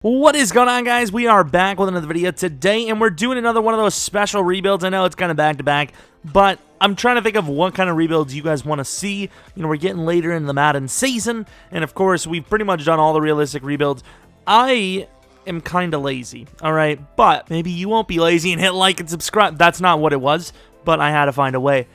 What is going on, guys? We are back with another video today, and we're doing another one of those special rebuilds. I know it's kind of back-to-back, but I'm trying to think of what kind of rebuilds you guys want to see. You know, we're getting later in the Madden season, and of course, we've pretty much done all the realistic rebuilds. I am kind of lazy, all right? But maybe you won't be lazy and hit like and subscribe. That's not what it was, but I had to find a way.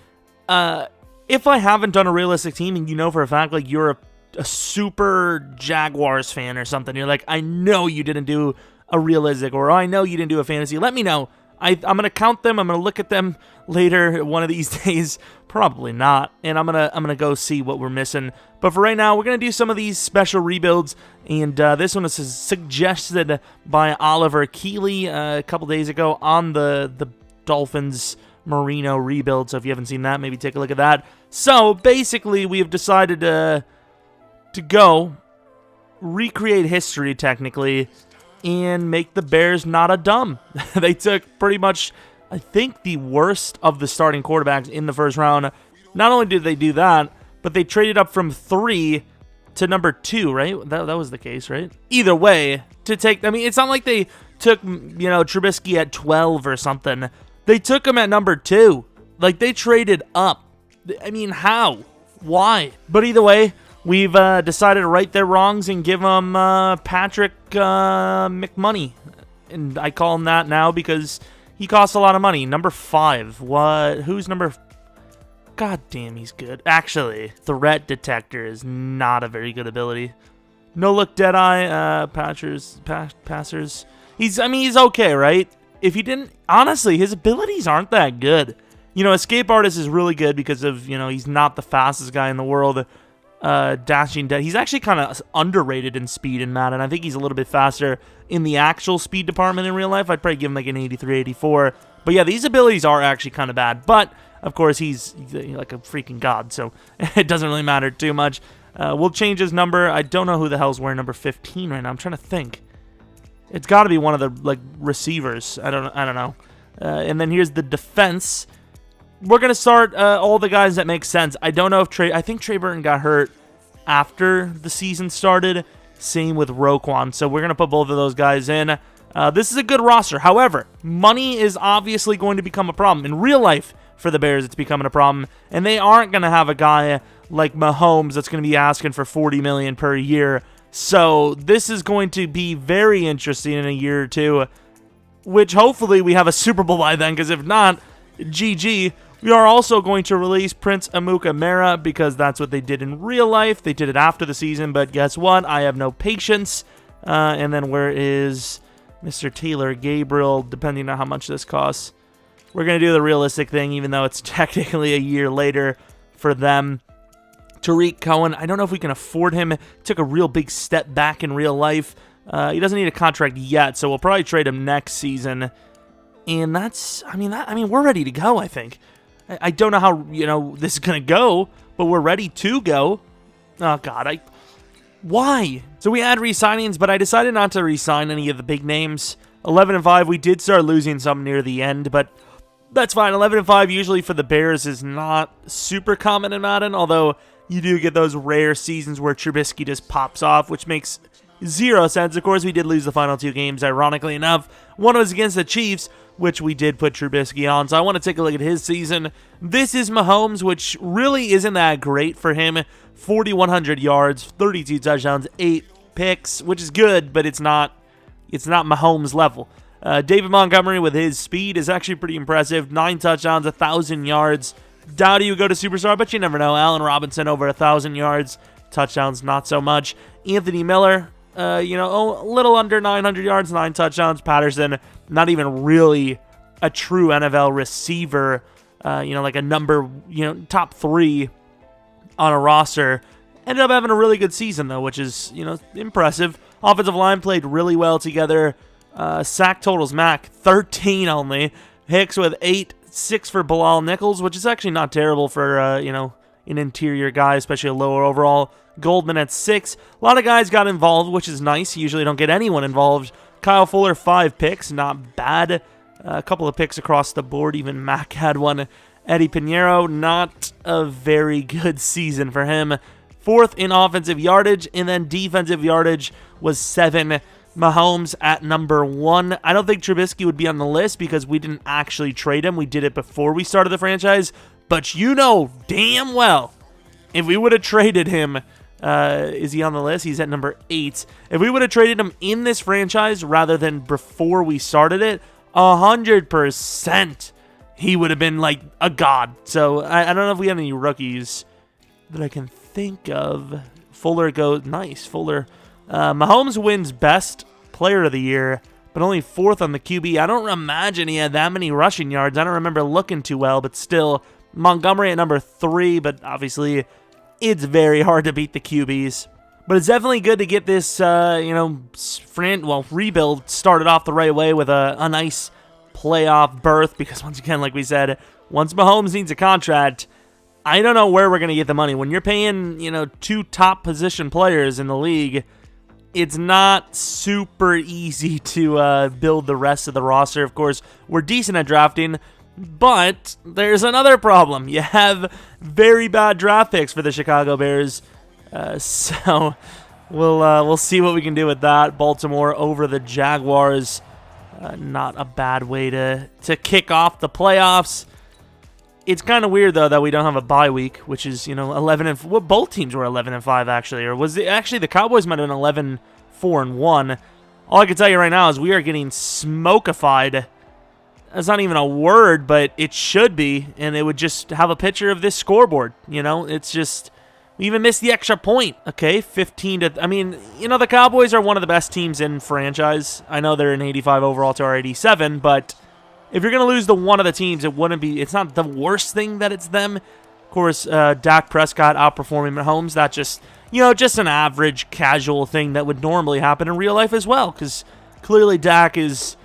If I haven't done a realistic team, and you know for a fact, like, you're a super Jaguars fan or something, you're like, I know you didn't do a realistic, or I know you didn't do a fantasy, let me know. I'm going to count them, I'm going to look at them later one of these days, probably not, and I'm gonna go see what we're missing. But for right now, we're going to do some of these special rebuilds, and this one is suggested by Oliver Keeley a couple days ago on the Dolphins Marino rebuild, so if you haven't seen that, maybe take a look at that. So basically, we have decided to go recreate history, technically, and make the Bears not a dumb. They took pretty much, I think, the worst of the starting quarterbacks in the first round. Not only did they do that, but they traded up from 3 to number 2, right? That was the case, right? Either way, to take, I mean, it's not like they took, you know, Trubisky at 12 or something. They took him at number 2. Like, they traded up. I mean, how? Why? But either way, we've decided to right their wrongs and give them Patrick McMoney. And I call him that now because he costs a lot of money. Number 5. What? Who's number... God damn, he's good. Actually, Threat Detector is not a very good ability. No-look Deadeye, passers. He's okay, right? If he didn't... Honestly, his abilities aren't that good. You know, Escape Artist is really good because of, you know, he's not the fastest guy in the world. Dashing dead. He's actually kind of underrated in speed in Madden. I think he's a little bit faster in the actual speed department in real life. I'd probably give him like an 83, 84. But yeah, these abilities are actually kind of bad. But, of course, he's like a freaking god, so it doesn't really matter too much. We'll change his number. I don't know who the hell's wearing number 15 right now. I'm trying to think. It's got to be one of the, like, receivers. I don't know. And then here's the defense. We're going to start all the guys that make sense. I don't know if I think Trey Burton got hurt after the season started. Same with Roquan. So we're going to put both of those guys in. This is a good roster. However, money is obviously going to become a problem. In real life, for the Bears, it's becoming a problem. And they aren't going to have a guy like Mahomes that's going to be asking for $40 million per year. So this is going to be very interesting in a year or two, which hopefully we have a Super Bowl by then, because if not, GG. We are also going to release Prince Amukamara because that's what they did in real life. They did it after the season, but guess what? I have no patience. And then where is Mr. Taylor Gabriel, depending on how much this costs? We're going to do the realistic thing, even though it's technically a year later for them. Tariq Cohen, I don't know if we can afford him. He took a real big step back in real life. He doesn't need a contract yet, so we'll probably trade him next season. And that's, I mean, we're ready to go, I think. I don't know how, you know, this is going to go, but we're ready to go. Oh, God, why? So we had re-signings, but I decided not to re-sign any of the big names. 11-5, we did start losing some near the end, but that's fine. 11-5 usually for the Bears is not super common in Madden, although you do get those rare seasons where Trubisky just pops off, which makes zero sense. Of course, we did lose the final 2 games, ironically enough. One was against the Chiefs, which we did put Trubisky on, so I want to take a look at his season. This is Mahomes, which really isn't that great for him. 4,100 yards, 32 touchdowns, 8 picks, which is good, but it's not Mahomes level. David Montgomery with his speed is actually pretty impressive. 9 touchdowns, 1,000 yards. Doubt he would go to superstar, but you never know. Allen Robinson over 1,000 yards. Touchdowns, not so much. Anthony Miller, a little under 900 yards, 9 touchdowns. Patterson, not even really a true NFL receiver, like a number, top 3 on a roster. Ended up having a really good season, though, which is, impressive. Offensive line played really well together. Sack totals, Mac, 13 only. Hicks with 8, 6 for Bilal Nichols, which is actually not terrible for, an interior guy, especially a lower overall. Goldman at 6. A lot of guys got involved, which is nice. You usually don't get anyone involved. Kyle Fuller, 5 picks. Not bad. A couple of picks across the board. Even Mac had one. Eddie Pinheiro, not a very good season for him. 4th in offensive yardage, and then defensive yardage was 7. Mahomes at number 1. I don't think Trubisky would be on the list because we didn't actually trade him. We did it before we started the franchise. But you know damn well, if we would have traded him, is he on the list? He's at number 8. If we would have traded him in this franchise rather than before we started it, 100% he would have been like a god. So I don't know if we have any rookies that I can think of. Fuller goes, nice, Fuller. Mahomes wins best player of the year, but only 4th on the QB. I don't imagine he had that many rushing yards. I don't remember looking too well, but still. Montgomery at number 3, but obviously it's very hard to beat the QBs. But it's definitely good to get this, rebuild started off the right way with a nice playoff berth, because once again, like we said, once Mahomes needs a contract, I don't know where we're going to get the money. When you're paying, 2 top position players in the league, it's not super easy to build the rest of the roster. Of course, we're decent at drafting, but there's another problem. You have very bad draft picks for the Chicago Bears, so we'll see what we can do with that. Baltimore over the Jaguars, not a bad way to kick off the playoffs. It's kind of weird though that we don't have a bye week, which is 11 and well, both teams were 11-5 actually, or was it actually the Cowboys might have been 11-4-1. All I can tell you right now is we are getting smokified. That's not even a word, but it should be, and it would just have a picture of this scoreboard. It's just, we even missed the extra point. Okay, 15 to, the Cowboys are one of the best teams in franchise. I know they're an 85 overall to our 87, but if you're going to lose to one of the teams, it's not the worst thing that it's them. Of course, Dak Prescott outperforming Mahomes, that's just an average casual thing that would normally happen in real life as well, because clearly Dak is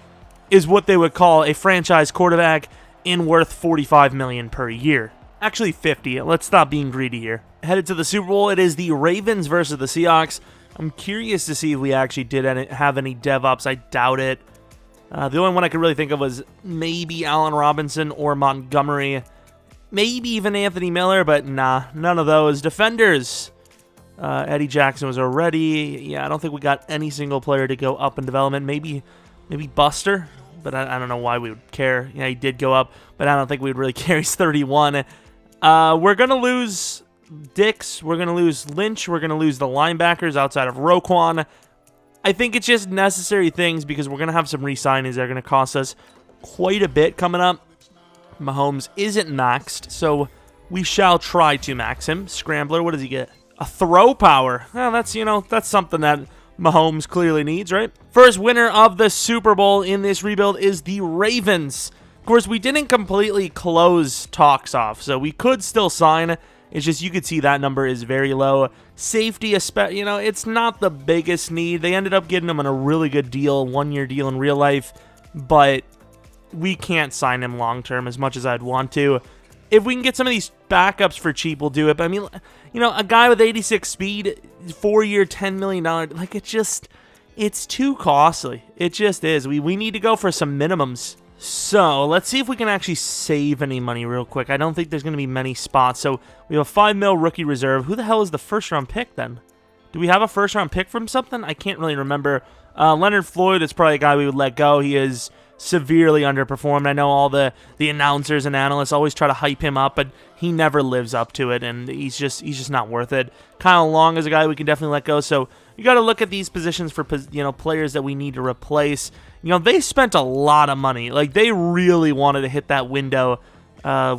what they would call a franchise quarterback and worth $45 million per year. Actually, 50. Let's stop being greedy here. Headed to the Super Bowl, it is the Ravens versus the Seahawks. I'm curious to see if we actually did have any dev-ups. I doubt it. The only one I could really think of was maybe Allen Robinson or Montgomery. Maybe even Anthony Miller, but nah, none of those. Defenders. Eddie Jackson was already. Yeah, I don't think we got any single player to go up in development. Maybe Buster, but I don't know why we would care. Yeah, he did go up, but I don't think we'd really care. He's 31. We're going to lose Dix. We're going to lose Lynch. We're going to lose the linebackers outside of Roquan. I think it's just necessary things because we're going to have some re-signings that are going to cost us quite a bit coming up. Mahomes isn't maxed, so we shall try to max him. Scrambler, what does he get? A throw power. Well, that's something that Mahomes clearly needs, right? First winner of the Super Bowl in this rebuild is the Ravens. Of course, we didn't completely close talks off, so we could still sign. It's just you could see that number is very low. Safety, it's not the biggest need. They ended up getting him on a really good deal, 1-year deal in real life, but we can't sign him long-term as much as I'd want to. If we can get some of these backups for cheap, we'll do it. But a guy with 86 speed, 4-year, $10 million, it's too costly. It just is. We need to go for some minimums. So let's see if we can actually save any money real quick. I don't think there's going to be many spots. So we have a $5 million rookie reserve. Who the hell is the first-round pick then? Do we have a first-round pick from something? I can't really remember. Leonard Floyd is probably a guy we would let go. He is severely underperformed. I know all the announcers and analysts always try to hype him up, but he never lives up to it, and he's just not worth it. Kyle Long is a guy we can definitely let go. So you got to look at these positions for players that we need to replace. They spent a lot of money. Like, they really wanted to hit that window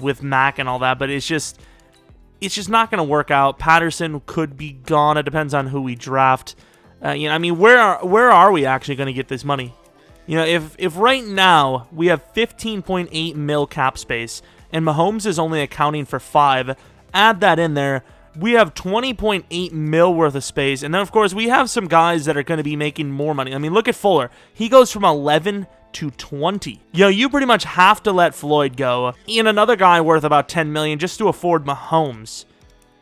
with Mac and all that, but it's just not going to work out. Patterson could be gone. It depends on who we draft. Where are we actually going to get this money? If right now we have 15.8 mil cap space and Mahomes is only accounting for 5, add that in there, we have 20.8 mil worth of space. And then, of course, we have some guys that are going to be making more money. Look at Fuller. He goes from 11 to 20. You pretty much have to let Floyd go. And another guy worth about 10 million just to afford Mahomes.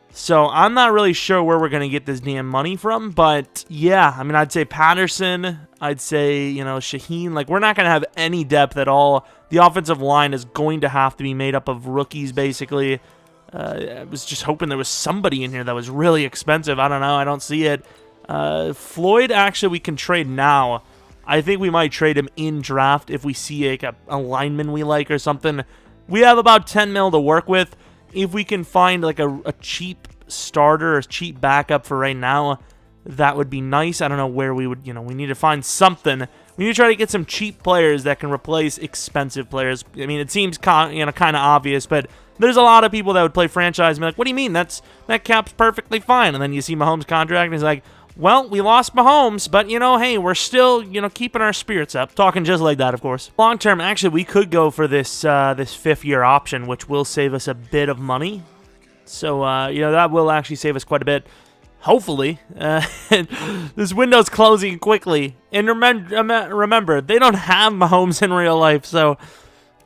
So I'm not really sure where we're going to get this damn money from, but yeah, I'd say Patterson, I'd say, Shaheen. We're not going to have any depth at all. The offensive line is going to have to be made up of rookies, basically. I was just hoping there was somebody in here that was really expensive. I don't know. I don't see it. Floyd, actually, we can trade now. I think we might trade him in draft if we see like a lineman we like or something. We have about 10 mil to work with. If we can find like a cheap starter or cheap backup for right now, that would be nice. I don't know where we would, we need to find something. We need to try to get some cheap players that can replace expensive players. I mean, it seems kind of obvious, but there's a lot of people that would play franchise and be like, what do you mean? That cap's perfectly fine. And then you see Mahomes' contract and he's like, well, we lost Mahomes, but, hey, we're still, keeping our spirits up. Talking just like that, of course. Long term, actually, we could go for this this fifth-year option, which will save us a bit of money. So, that will actually save us quite a bit. Hopefully. This window's closing quickly. And remember, they don't have Mahomes in real life, so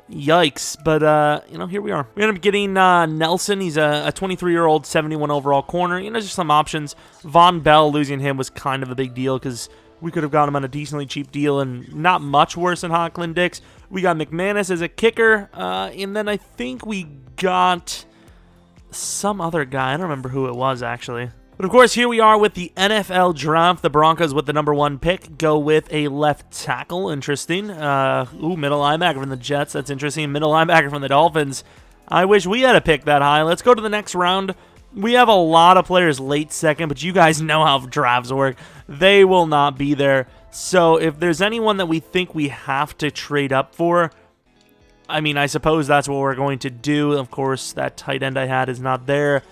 yikes. But, here we are. We ended up getting Nelson. He's a 23-year-old, 71 overall corner. Just some options. Von Bell, losing him was kind of a big deal because we could have got him on a decently cheap deal and not much worse than Hocklin Dix. We got McManus as a kicker. And then I think we got some other guy. I don't remember who it was, actually. But, of course, here we are with the NFL draft. The Broncos with the #1 pick go with a left tackle. Interesting. Middle linebacker from the Jets. That's interesting. Middle linebacker from the Dolphins. I wish we had a pick that high. Let's go to the next round. We have a lot of players late second, but you guys know how drafts work. They will not be there. So if there's anyone that we think we have to trade up for, I mean, I suppose that's what we're going to do. Of course, that tight end I had is not there.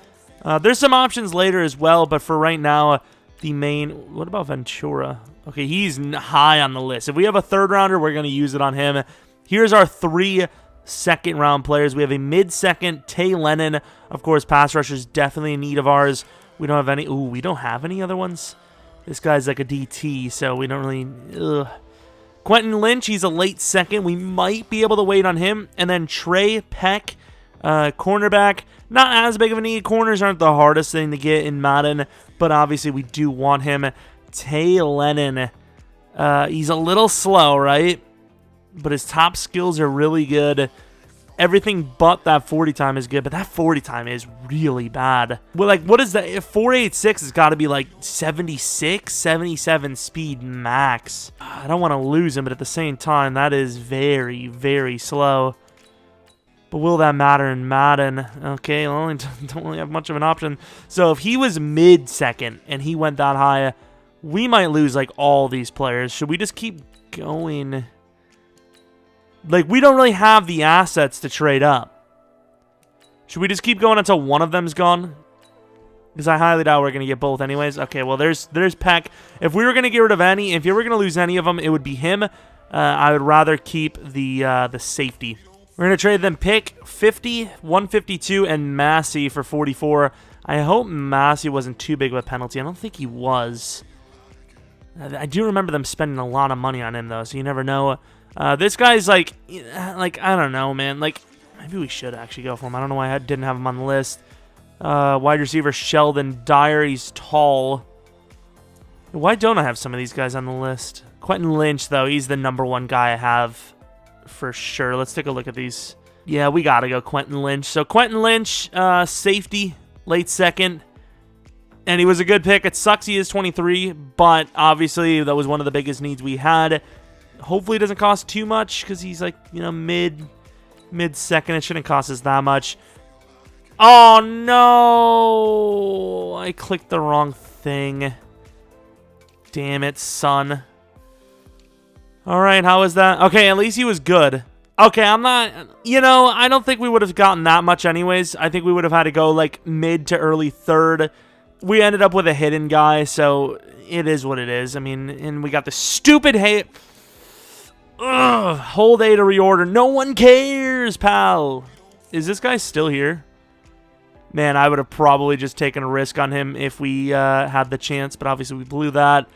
There's some options later as well, but for right now, the main... What about Ventura? Okay, he's high on the list. If we have a third rounder, we're going to use it on him. Here's our 3 second-round players. We have a mid-second, Tay Lennon. Of course, pass rusher is definitely in need of ours. We don't have any... we don't have any other ones? This guy's like a DT, so we don't really... Quentin Lynch, he's a late second. We might be able to wait on him. And then Trey Peck, cornerback. Not as big of a need. Corners aren't the hardest thing to get in Madden, but obviously we do want him. Tay Lennon, he's a little slow, right? But his top skills are really good. Everything but that 40 time is good, but that 40 time is really bad. Well, like, what is that? 486 has got to be like 76, 77 speed max. I don't want to lose him, but at the same time, that is very, very slow. But will that matter in Madden? Okay, well, don't really have much of an option. So if he was mid-second and he went that high, we might lose, like, all these players. Should we just keep going? Like, we don't really have the assets to trade up. Should we just keep going until one of them's gone? Because I highly doubt we're going to get both anyways. Okay, well, there's Peck. If we were going to get rid of any, if you were going to lose any of them, it would be him. I would rather keep the safety. We're going to trade them pick 50, 152, and Massey for 44. I hope Massey wasn't too big of a penalty. I don't think he was. I do remember them spending a lot of money on him, though, so you never know. This guy's like, I don't know, man. Like, maybe we should actually go for him. I don't know why I didn't have him on the list. Wide receiver Sheldon Dyer. He's tall. Why don't I have some of these guys on the list? Quentin Lynch, though, he's the #1 guy I have. For sure. Let's take a look at these. Yeah, we got to go Quentin Lynch. So Quentin Lynch, safety, late second. And he was a good pick. It sucks he is 23, but obviously that was one of the biggest needs we had. Hopefully it doesn't cost too much because he's like, mid-second. It shouldn't cost us that much. Oh, no. I clicked the wrong thing. Damn it, son. All right, how was that? Okay, at least he was good. Okay, I'm not... I don't think we would have gotten that much anyways. I think we would have had to go, like, mid to early third. We ended up with a hidden guy, so it is what it is. I mean, and we got the stupid hate... Hold A to reorder. No one cares, pal. Is this guy still here? Man, I would have probably just taken a risk on him if we had the chance, but obviously we blew that.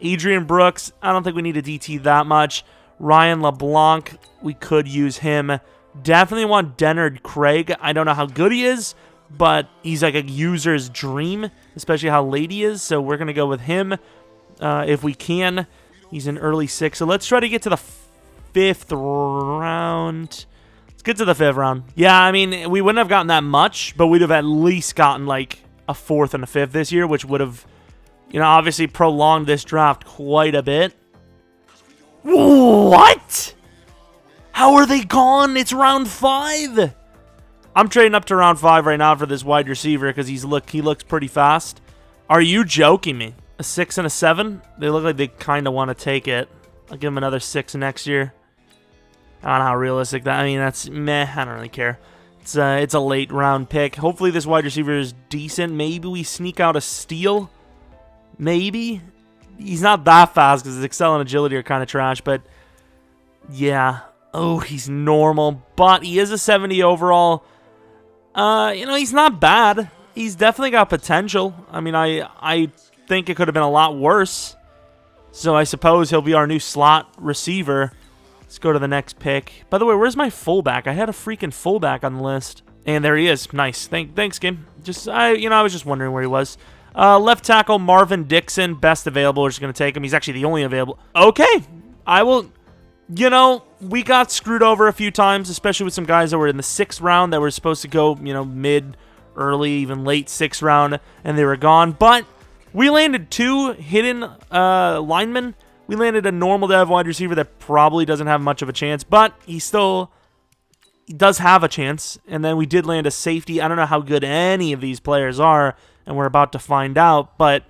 Adrian Brooks, I don't think we need to DT that much. Ryan LeBlanc, we could use him. Definitely want Dennard Craig. I don't know how good he is, but he's like a user's dream, especially how late he is, so we're going to go with him if we can. He's in early 6, so let's try to get to the 5th round. Let's get to the 5th round. Yeah, I mean, we wouldn't have gotten that much, but we'd have at least gotten like a 4th and a 5th this year, which would have... you know, obviously prolonged this draft quite a bit. What? How are they gone? It's round 5. I'm trading up to round 5 right now for this wide receiver because he looks pretty fast. Are you joking me? A 6 and a 7? They look like they kind of want to take it. I'll give him another 6 next year. I don't know how realistic that. I mean, that's meh. I don't really care. It's a late round pick. Hopefully this wide receiver is decent. Maybe we sneak out a steal. Maybe. He's not that fast because his excel and agility are kind of trash, but yeah. Oh, he's normal, but he is a 70 overall. You know, he's not bad. He's definitely got potential. I mean, I think it could have been a lot worse. So I suppose he'll be our new slot receiver. Let's go to the next pick. By the way, where's my fullback? I had a freaking fullback on the list. And there he is. Nice. Thanks, game. I was just wondering where he was. Left tackle Marvin Dixon, best available. We're just going to take him. He's actually the only available. Okay. I will... You know, we got screwed over a few times, especially with some guys that were in the 6th round that were supposed to go, you know, mid, early, even late 6th round, and they were gone. But we landed 2 hidden linemen. We landed a normal dev wide receiver that probably doesn't have much of a chance, but he does have a chance. And then we did land a safety. I don't know how good any of these players are, and we're about to find out. But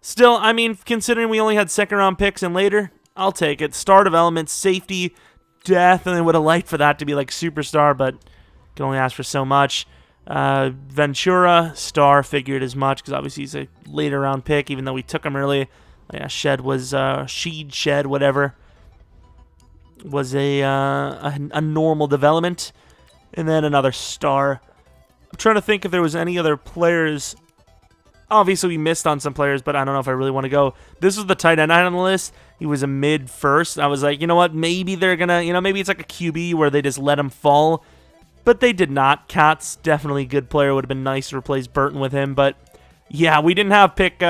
still, I mean, considering we only had 2nd round picks and later, I'll take it. Star development, safety, definitely would have liked for that to be like superstar, but can only ask for so much. Ventura, star, figured as much because obviously he's a later round pick, even though we took him early. Yeah, Shed was whatever. Was a normal development, and then another star. I'm trying to think if there was any other players. Obviously, we missed on some players, but I don't know if I really want to go. This was the tight end on the list. He was a mid first. I was like, you know what? Maybe they're going to, maybe it's like a QB where they just let him fall. But they did not. Cat's definitely a good player. Would have been nice to replace Burton with him. But yeah, we didn't have pick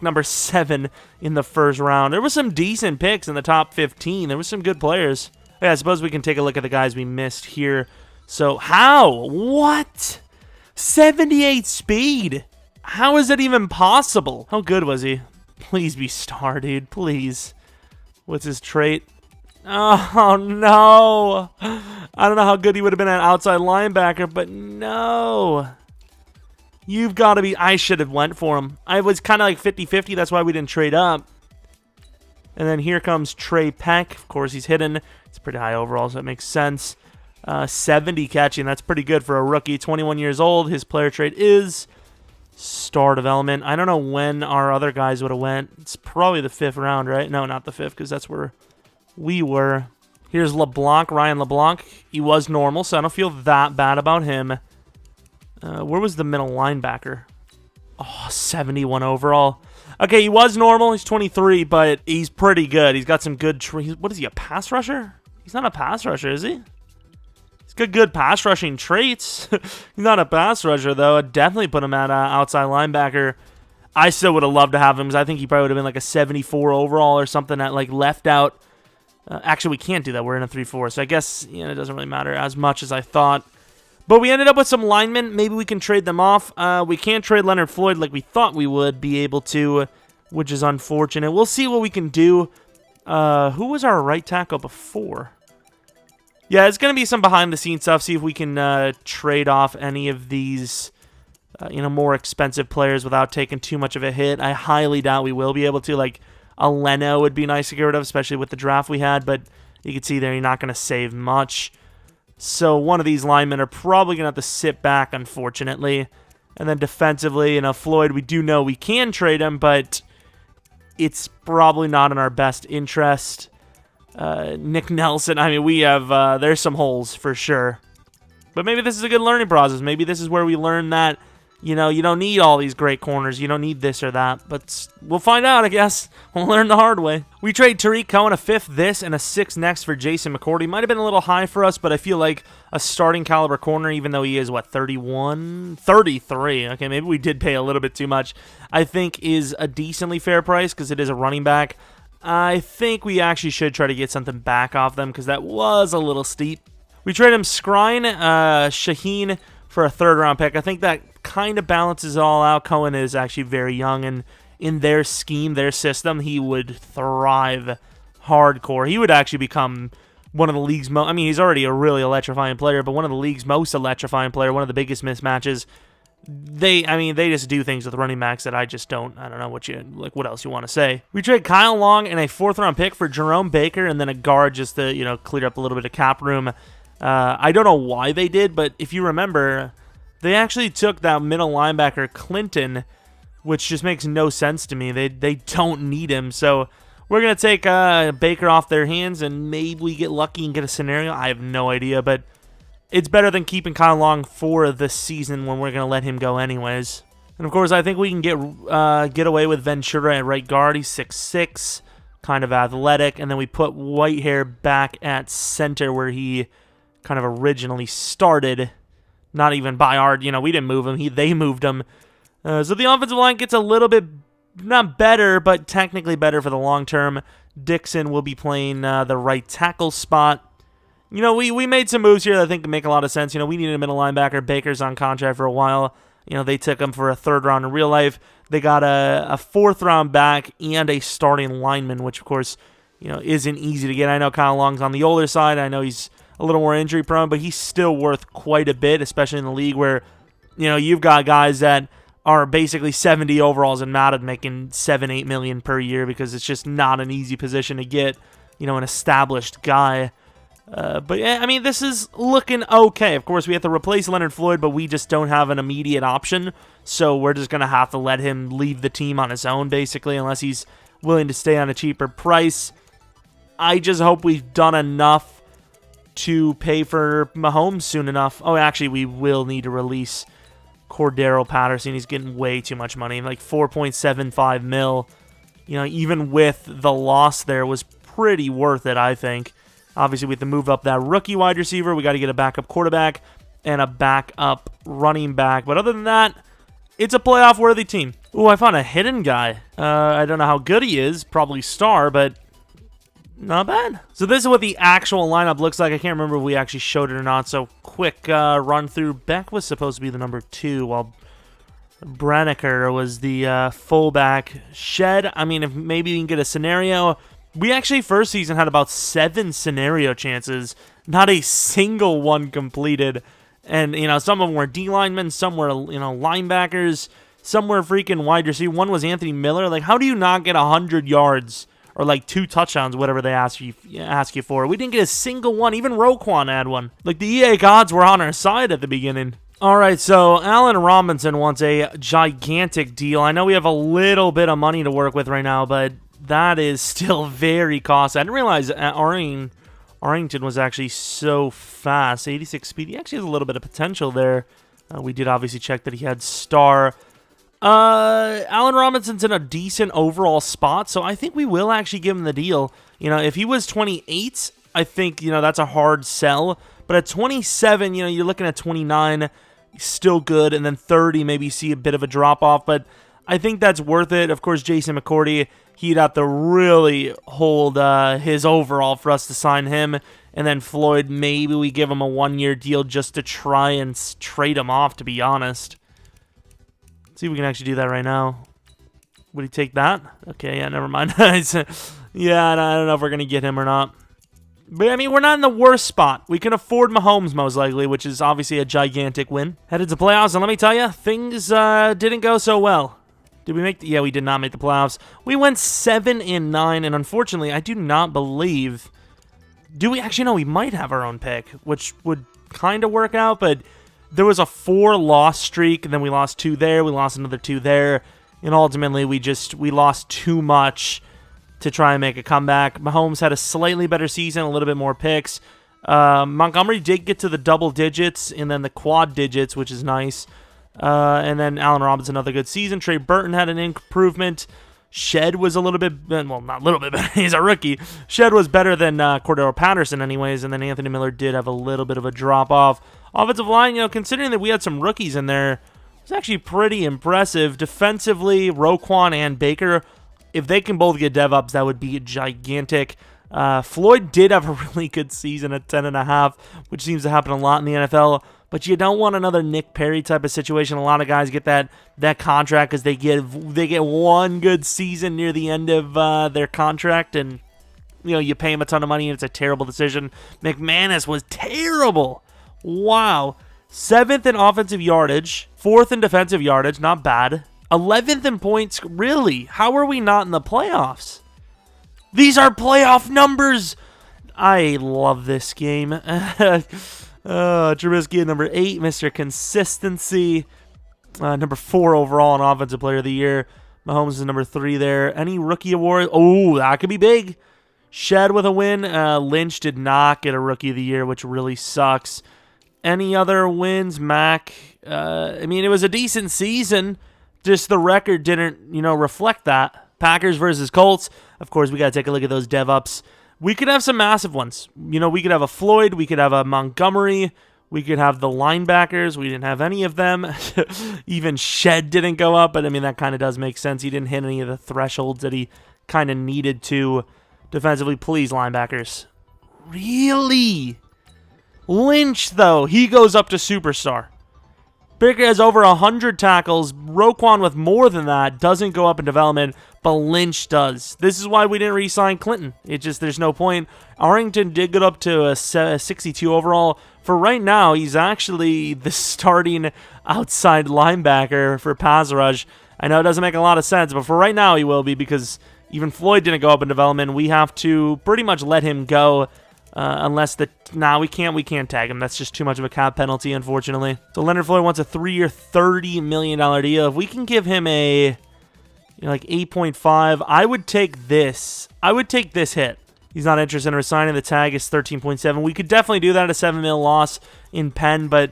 number 7 in the 1st round. There was some decent picks in the top 15. There was some good players. Yeah, I suppose we can take a look at the guys we missed here. So how? What? 78 speed. How is that even possible? How good was he? Please be star, dude. Please. What's his trait? Oh, no. I don't know how good he would have been at outside linebacker, but no. You've got to be... I should have went for him. I was kind of like 50-50. That's why we didn't trade up. And then here comes Trey Peck. Of course, he's hidden. It's pretty high overall, so that makes sense. 70 catching. That's pretty good for a rookie. 21 years old. His player trait is... star development. I don't know when our other guys would have went. It's probably the 5th round, right? No, not the 5th, because that's where we were. Here's LeBlanc, Ryan LeBlanc. He was normal, so I don't feel that bad about him. Where was the middle linebacker? Oh, 71 overall. Okay, he was normal. He's 23, but he's pretty good. He's got some good... What is he, a pass rusher? He's not a pass rusher, is he? Good pass rushing traits. He's not a pass rusher, though. I'd definitely put him at outside linebacker. I still would have loved to have him, because I think he probably would have been like a 74 overall or something at like left out. Actually, we can't do that. We're in a 3-4, so I guess it doesn't really matter as much as I thought. But we ended up with some linemen. Maybe we can trade them off. We can't trade Leonard Floyd like we thought we would be able to, which is unfortunate. We'll see what we can do. Who was our right tackle before? Yeah, it's going to be some behind-the-scenes stuff. See if we can trade off any of these, more expensive players without taking too much of a hit. I highly doubt we will be able to. Like, a Leno would be nice to get rid of, especially with the draft we had. But you can see there, you're not going to save much. So one of these linemen are probably going to have to sit back, unfortunately. And then defensively, Floyd, we do know we can trade him, but it's probably not in our best interest. Nick Nelson, I mean, we have, there's some holes for sure. But maybe this is a good learning process. Maybe this is where we learn that, you don't need all these great corners. You don't need this or that. But we'll find out, I guess. We'll learn the hard way. We trade Tariq Cohen a 5th this and a 6th next for Jason McCourty. Might have been a little high for us, but I feel like a starting caliber corner, even though he is, 31? 33. Okay, maybe we did pay a little bit too much. I think is a decently fair price because it is a running back. I think we actually should try to get something back off them because that was a little steep. We trade him Skrine, Shaheen for a 3rd round pick. I think that kind of balances it all out. Cohen is actually very young and in their scheme, their system, he would thrive hardcore. He would actually become one of the league's most, I mean, he's already a really electrifying player, but one of the league's most electrifying player, one of the biggest mismatches. They just do things with running backs that I don't know what else you want to say. We trade Kyle Long and a 4th-round pick for Jeromepkr and then a guard just to, clear up a little bit of cap room. I don't know why they did, but if you remember, they actually took that middle linebacker, Clinton, which just makes no sense to me. They don't need him, so we're going to take Baker off their hands, and maybe we get lucky and get a scenario. I have no idea, but it's better than keeping Kyle Long for the season when we're going to let him go anyways. And, of course, I think we can get away with Ventura at right guard. He's 6'6", kind of athletic, and then we put Whitehair back at center where he kind of originally started. Not even by our, we didn't move him. They moved him. So the offensive line gets a little bit, not better, but technically better for the long term. Dixon will be playing the right tackle spot. We made some moves here that I think make a lot of sense. We needed a middle linebacker. Baker's on contract for a while. They took him for a 3rd round in real life. They got a 4th round back and a starting lineman, which, of course, isn't easy to get. I know Kyle Long's on the older side. I know he's a little more injury prone, but he's still worth quite a bit, especially in the league where, you've got guys that are basically 70 overalls in Madden making $7-8 million per year because it's just not an easy position to get, an established guy. But yeah, this is looking okay. Of course, we have to replace Leonard Floyd, but we just don't have an immediate option, so we're just going to have to let him leave the team on his own, basically, unless he's willing to stay on a cheaper price. I just hope we've done enough to pay for Mahomes soon enough. Oh, actually, we will need to release Cordero Patterson. He's getting way too much money, like $4.75 mil. Even with the loss there was pretty worth it, I think. Obviously, we have to move up that rookie wide receiver. We got to get a backup quarterback and a backup running back. But other than that, it's a playoff-worthy team. Ooh, I found a hidden guy. I don't know how good he is. Probably star, but not bad. So this is what the actual lineup looks like. I can't remember if we actually showed it or not. So quick run through. Beck was supposed to be the number 2, while Branniker was the fullback. Shed, if maybe we can get a scenario. We actually first season had about 7 scenario chances. Not a single one completed. And, some of them were D linemen, some were, linebackers, some were freaking wide receiver. One was Anthony Miller. Like, how do you not get 100 yards or like 2 touchdowns, whatever they ask you for? We didn't get a single one. Even Roquan had one. Like, the EA gods were on our side at the beginning. All right, so Allen Robinson wants a gigantic deal. I know we have a little bit of money to work with right now, but that is still very costly. I didn't realize Arrington was actually so fast. 86 speed. He actually has a little bit of potential there. We did obviously check that he had star. Allen Robinson's in a decent overall spot, so I think we will actually give him the deal. If he was 28, I think, that's a hard sell. But at 27, you're looking at 29, still good, and then 30, maybe see a bit of a drop-off. But I think that's worth it. Of course, Jason McCourty, he'd have to really hold his overall for us to sign him. And then Floyd, maybe we give him a 1-year deal just to try and trade him off, to be honest. Let's see if we can actually do that right now. Would he take that? Okay, yeah, never mind. Yeah, I don't know if we're going to get him or not. But, we're not in the worst spot. We can afford Mahomes, most likely, which is obviously a gigantic win. Headed to playoffs, and let me tell you, things didn't go so well. Did we make yeah, we did not make the playoffs. We went 7-9, and unfortunately, I do not believe... Do we actually know we might have our own pick, which would kind of work out, but there was a 4-loss streak, and then we lost 2 there, we lost another 2 there, and ultimately we lost too much to try and make a comeback. Mahomes had a slightly better season, a little bit more picks. Montgomery did get to the double digits, and then the quad digits, which is nice. And then Allen Robinson, another good season. Trey Burton had an improvement. Shed was a little bit, well, not a little bit better. He's a rookie. Shed was better than Cordero Patterson anyways, and then Anthony Miller did have a little bit of a drop-off. Offensive line, considering that we had some rookies in there, it was actually pretty impressive. Defensively, Roquan and Baker, if they can both get dev-ups, that would be gigantic. Floyd did have a really good season at 10.5, which seems to happen a lot in the NFL. but you don't want another Nick Perry type of situation. A lot of guys get that contract because they get one good season near the end of their contract, and you pay him a ton of money, and it's a terrible decision. McManus was terrible. Wow. 7th in offensive yardage, 4th in defensive yardage, not bad. 11th in points, really? How are we not in the playoffs? These are playoff numbers. I love this game. Trubisky at number 8, Mr. Consistency. Number 4 overall in Offensive Player of the Year. Mahomes is number 3 there. Any rookie award? Oh, that could be big. Shed with a win. Lynch did not get a Rookie of the Year, which really sucks. Any other wins? Mac. It was a decent season. Just the record didn't, reflect that. Packers versus Colts. Of course, we got to take a look at those dev-ups. We could have some massive ones. We could have a Floyd. We could have a Montgomery. We could have the linebackers. We didn't have any of them. Even Shed didn't go up, but that kind of does make sense. He didn't hit any of the thresholds that he kind of needed to defensively. Please, linebackers. Really? Lynch, though, he goes up to superstar. Baker has over 100 tackles. Roquan with more than that doesn't go up in development, but Lynch does. This is why we didn't re-sign Clinton. There's no point. Arrington did get up to a 62 overall. For right now, he's actually the starting outside linebacker for pass rush. I know it doesn't make a lot of sense, but for right now he will be, because even Floyd didn't go up in development. We have to pretty much let him go. Unless we can't tag him. That's just too much of a cap penalty, unfortunately. So Leonard Floyd wants a 3-year, $30 million deal. If we can give him a, like 8.5, I would take this. I would take this hit. He's not interested in resigning. The tag is 13.7. We could definitely do that at a $7 million loss in Penn, but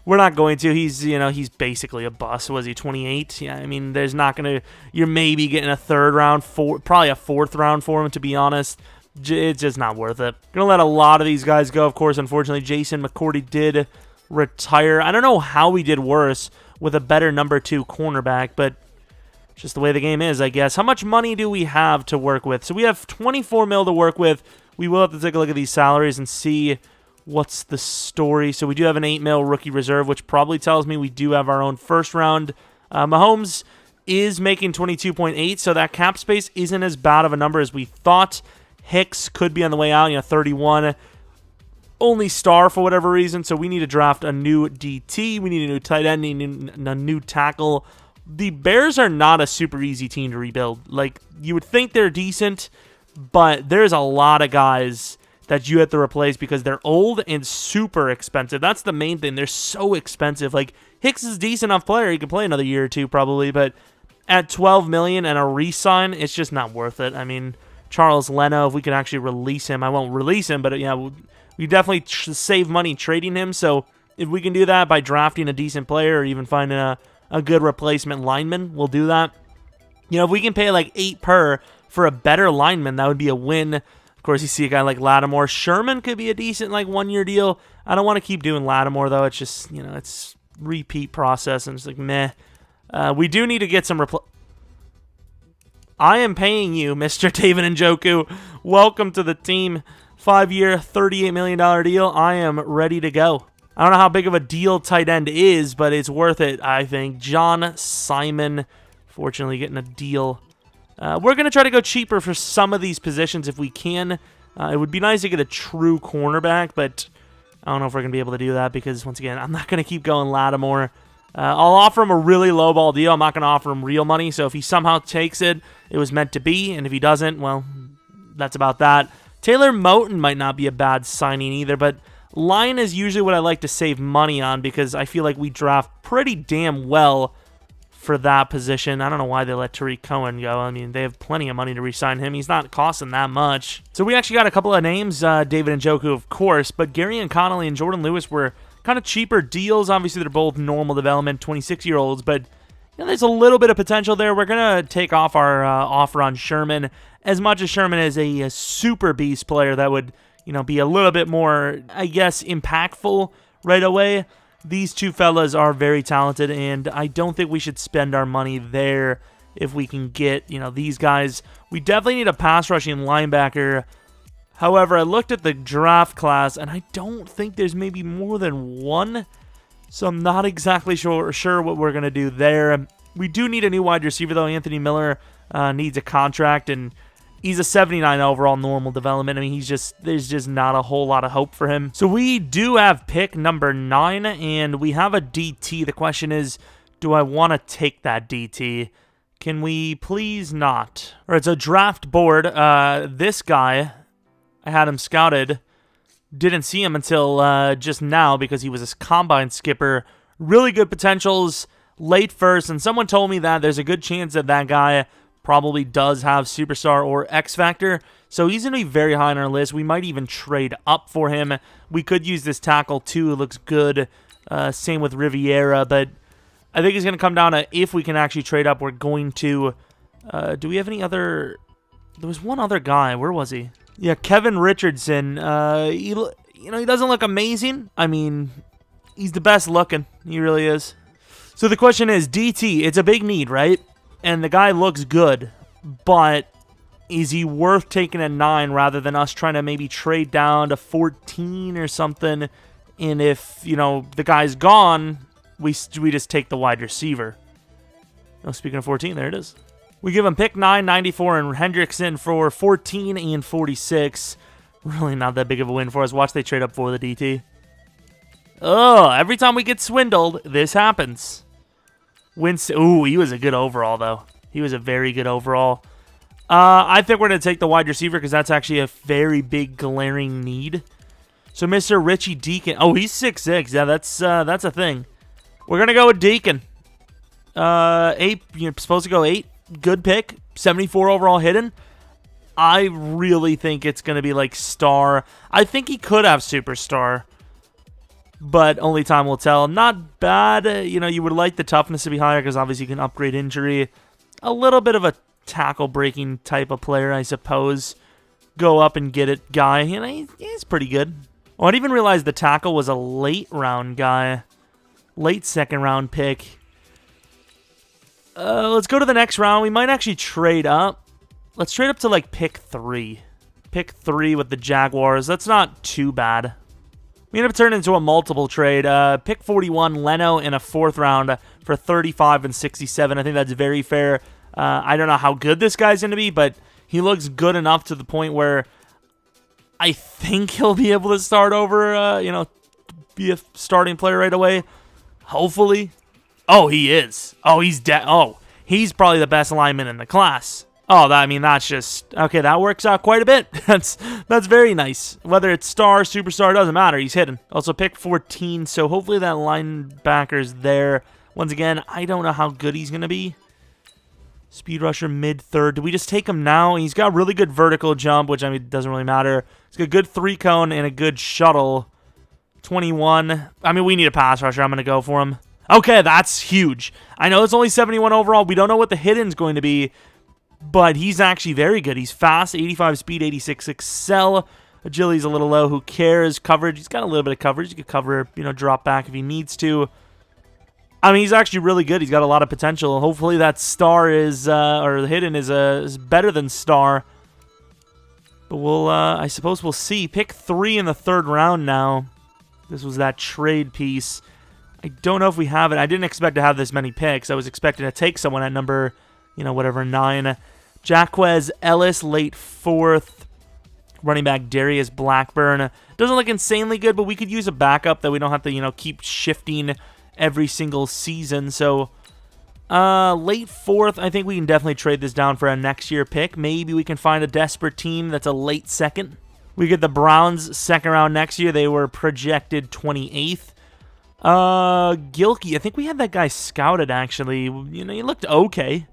we're not going to. He's basically a bust. Was he 28? Yeah, there's not going to. You're maybe getting a 3rd round, probably a 4th round for him, to be honest. It's just not worth it. Gonna let a lot of these guys go, of course. Unfortunately, Jason McCourty did retire. I don't know how we did worse with a better number 2 cornerback, but just the way the game is, I guess. How much money do we have to work with? So we have 24 mil to work with. We will have to take a look at these salaries and see what's the story. So we do have an 8 mil rookie reserve, which probably tells me we do have our own 1st round. Mahomes is making 22.8, so that cap space isn't as bad of a number as we thought. Hicks could be on the way out, 31. Only star for whatever reason, so we need to draft a new DT. We need a new tight end, a new tackle. The Bears are not a super easy team to rebuild. Like, you would think they're decent, but there's a lot of guys that you have to replace because they're old and super expensive. That's the main thing. They're so expensive. Like, Hicks is a decent enough player. He can play another year or two probably, but at $12 million and a re-sign, it's just not worth it. Charles Leno, if we could actually release him. I won't release him, but we definitely save money trading him. So if we can do that by drafting a decent player or even finding a good replacement lineman, we'll do that. If we can pay like 8 per for a better lineman, that would be a win. Of course, you see a guy like Lattimore. Sherman could be a decent 1-year deal. I don't want to keep doing Lattimore, though. It's just, it's repeat process, and it's like, meh. We do need to get some I am paying you, Mr. David Njoku. Welcome to the team. 5-year, $38 million deal. I am ready to go. I don't know how big of a deal tight end is, but it's worth it, I think. John Simon, fortunately getting a deal. We're going to try to go cheaper for some of these positions if we can. It would be nice to get a true cornerback, but I don't know if we're going to be able to do that because, once again, I'm not going to keep going Lattimore. I'll offer him a really low ball deal. I'm not going to offer him real money, so if he somehow takes it, it was meant to be, and if he doesn't, well, that's about that. Taylor Moton might not be a bad signing either, but line is usually what I like to save money on because I feel like we draft pretty damn well for that position. I don't know why they let Tariq Cohen go. They have plenty of money to re-sign him. He's not costing that much. So we actually got a couple of names, David Njoku, of course, but Gary and Connolly and Jordan Lewis were kind of cheaper deals. Obviously, they're both normal development, 26-year-olds, but there's a little bit of potential there. We're going to take off our offer on Sherman. As much as Sherman is a super beast player that would, be a little bit more, I guess, impactful right away, these two fellas are very talented, and I don't think we should spend our money there if we can get, these guys. We definitely need a pass rushing linebacker. However, I looked at the draft class, and I don't think there's maybe more than one So I'm not exactly sure what we're going to do there. We do need a new wide receiver, though. Anthony Miller needs a contract, and he's a 79 overall normal development. I mean, there's just not a whole lot of hope for him. So we do have pick number 9, and we have a DT. The question is, do I want to take that DT? Can we please not? All right, so draft board. This guy, I had him scouted. Didn't see him until just now because he was a combine skipper. Really good potentials, late first, and someone told me that there's a good chance that that guy probably does have superstar or X Factor, so he's going to be very high on our list. We might even trade up for him. We could use this tackle too. It looks good. Same with Riviera, but I think it's going to come down to if we can actually trade up. We're going to. Do we have any other? There was one other guy. Where was he? Yeah, Kevin Richardson. He doesn't look amazing. I mean, he's the best looking. He really is. So the question is, DT, it's a big need, right? And the guy looks good, but is he worth taking at 9 rather than us trying to maybe trade down to 14 or something? And if, the guy's gone, we just take the wide receiver. Oh, speaking of 14, there it is. We give him pick 9, 94, and Hendrickson for 14 and 46. Really not that big of a win for us. Watch they trade up for the DT. Oh, every time we get swindled, this happens. Ooh, he was a good overall, though. He was a very good overall. I think we're going to take the wide receiver because that's actually a very big glaring need. So Mr. Richie Deacon. Oh, he's 6'6". Yeah, that's a thing. We're going to go with Deacon. 8. You're supposed to go 8. Good pick. 74 overall hidden. I really think it's going to be like star. I think he could have superstar, but only time will tell. Not bad. You would like the toughness to be higher because obviously you can upgrade injury. A little bit of a tackle-breaking type of player, I suppose. Go up and get it guy. He's pretty good. Oh, I didn't even realize the tackle was a late-round guy. Late second-round pick. Let's go to the next round. We might actually trade up. Let's trade up to, pick 3. Pick 3 with the Jaguars. That's not too bad. We end up turning into a multiple trade. Pick 41, Leno in a 4th round for 35 and 67. I think that's very fair. I don't know how good this guy's going to be, but he looks good enough to the point where I think he'll be able to start over, be a starting player right away. Hopefully. Oh, he is. Oh, he's he's probably the best lineman in the class. Oh, that's just... Okay, that works out quite a bit. That's very nice. Whether it's star, superstar, doesn't matter. He's hidden. Also, pick 14, so hopefully that linebacker's there. Once again, I don't know how good he's going to be. Speed rusher mid-3rd. Do we just take him now? He's got really good vertical jump, which, doesn't really matter. He's got a good 3-cone and a good shuttle. 21. We need a pass rusher. I'm going to go for him. Okay, that's huge. I know it's only 71 overall. We don't know what the hidden's going to be, but he's actually very good. He's fast, 85 speed, 86 excel. Agility's a little low. Who cares? Coverage. He's got a little bit of coverage. He could cover, drop back if he needs to. He's actually really good. He's got a lot of potential. Hopefully that star is, or the hidden is better than star. But I suppose we'll see. Pick 3 in the 3rd round now. This was that trade piece. I don't know if we have it. I didn't expect to have this many picks. I was expecting to take someone at number, 9. Jaquez Ellis, late 4th. Running back Darius Blackburn. Doesn't look insanely good, but we could use a backup that we don't have to, keep shifting every single season. So, late 4th, I think we can definitely trade this down for a next year pick. Maybe we can find a desperate team that's a late 2nd. We get the Browns 2nd round next year. They were projected 28th. Gilkey. I think we had that guy scouted, actually. He looked okay.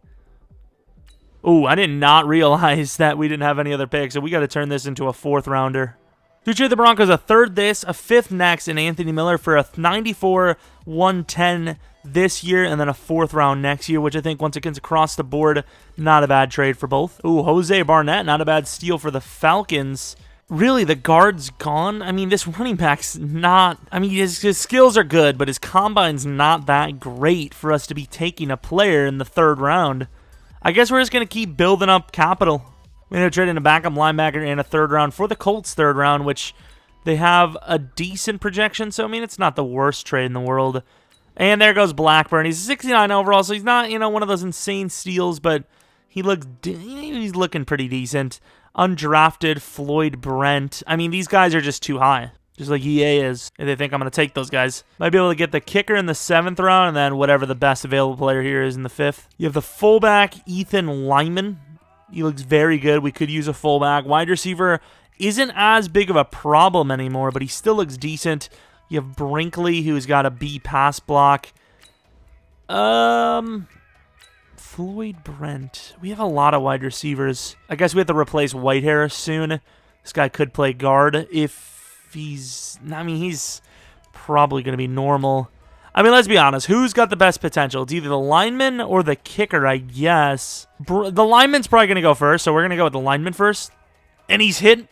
Oh, I did not realize that we didn't have any other picks, so we got to turn this into a 4th rounder. We trade the Broncos a 3rd this, a 5th next, and Anthony Miller for a 94, 110 this year, and then a 4th round next year, which I think, once again, across the board, not a bad trade for both. Ooh, Jose Barnett, not a bad steal for the Falcons. Really, the guard's gone? This running back's not... his skills are good, but his combine's not that great for us to be taking a player in the 3rd round. I guess we're just going to keep building up capital. We're going to trade in a backup linebacker and a 3rd round for the Colts 3rd round, which They have a decent projection, so, I mean, it's not the worst trade in the world. And there goes Blackburn. He's 69 overall, so he's not, you know, one of those insane steals, but he's looking pretty decent. Undrafted Floyd Brent. I mean, these guys are just too high. Just like EA is. If they think I'm going to take those guys. Might be able to get the kicker in the 7th round, and then whatever the best available player here is in the 5th. You have the fullback, Ethan Lyman. He looks very good. We could use a fullback. Wide receiver isn't as big of a problem anymore, but he still looks decent. You have Brinkley, who's got a B pass block. Floyd Brent. We have a lot of wide receivers. I guess we have to replace Whitehair soon. This guy could play guard if he's... I mean, he's probably going to be normal. I mean, let's be honest. Who's got the best potential? It's either the lineman or the kicker, I guess. The lineman's probably going to go first, so we're going to go with the lineman first. And he's hit.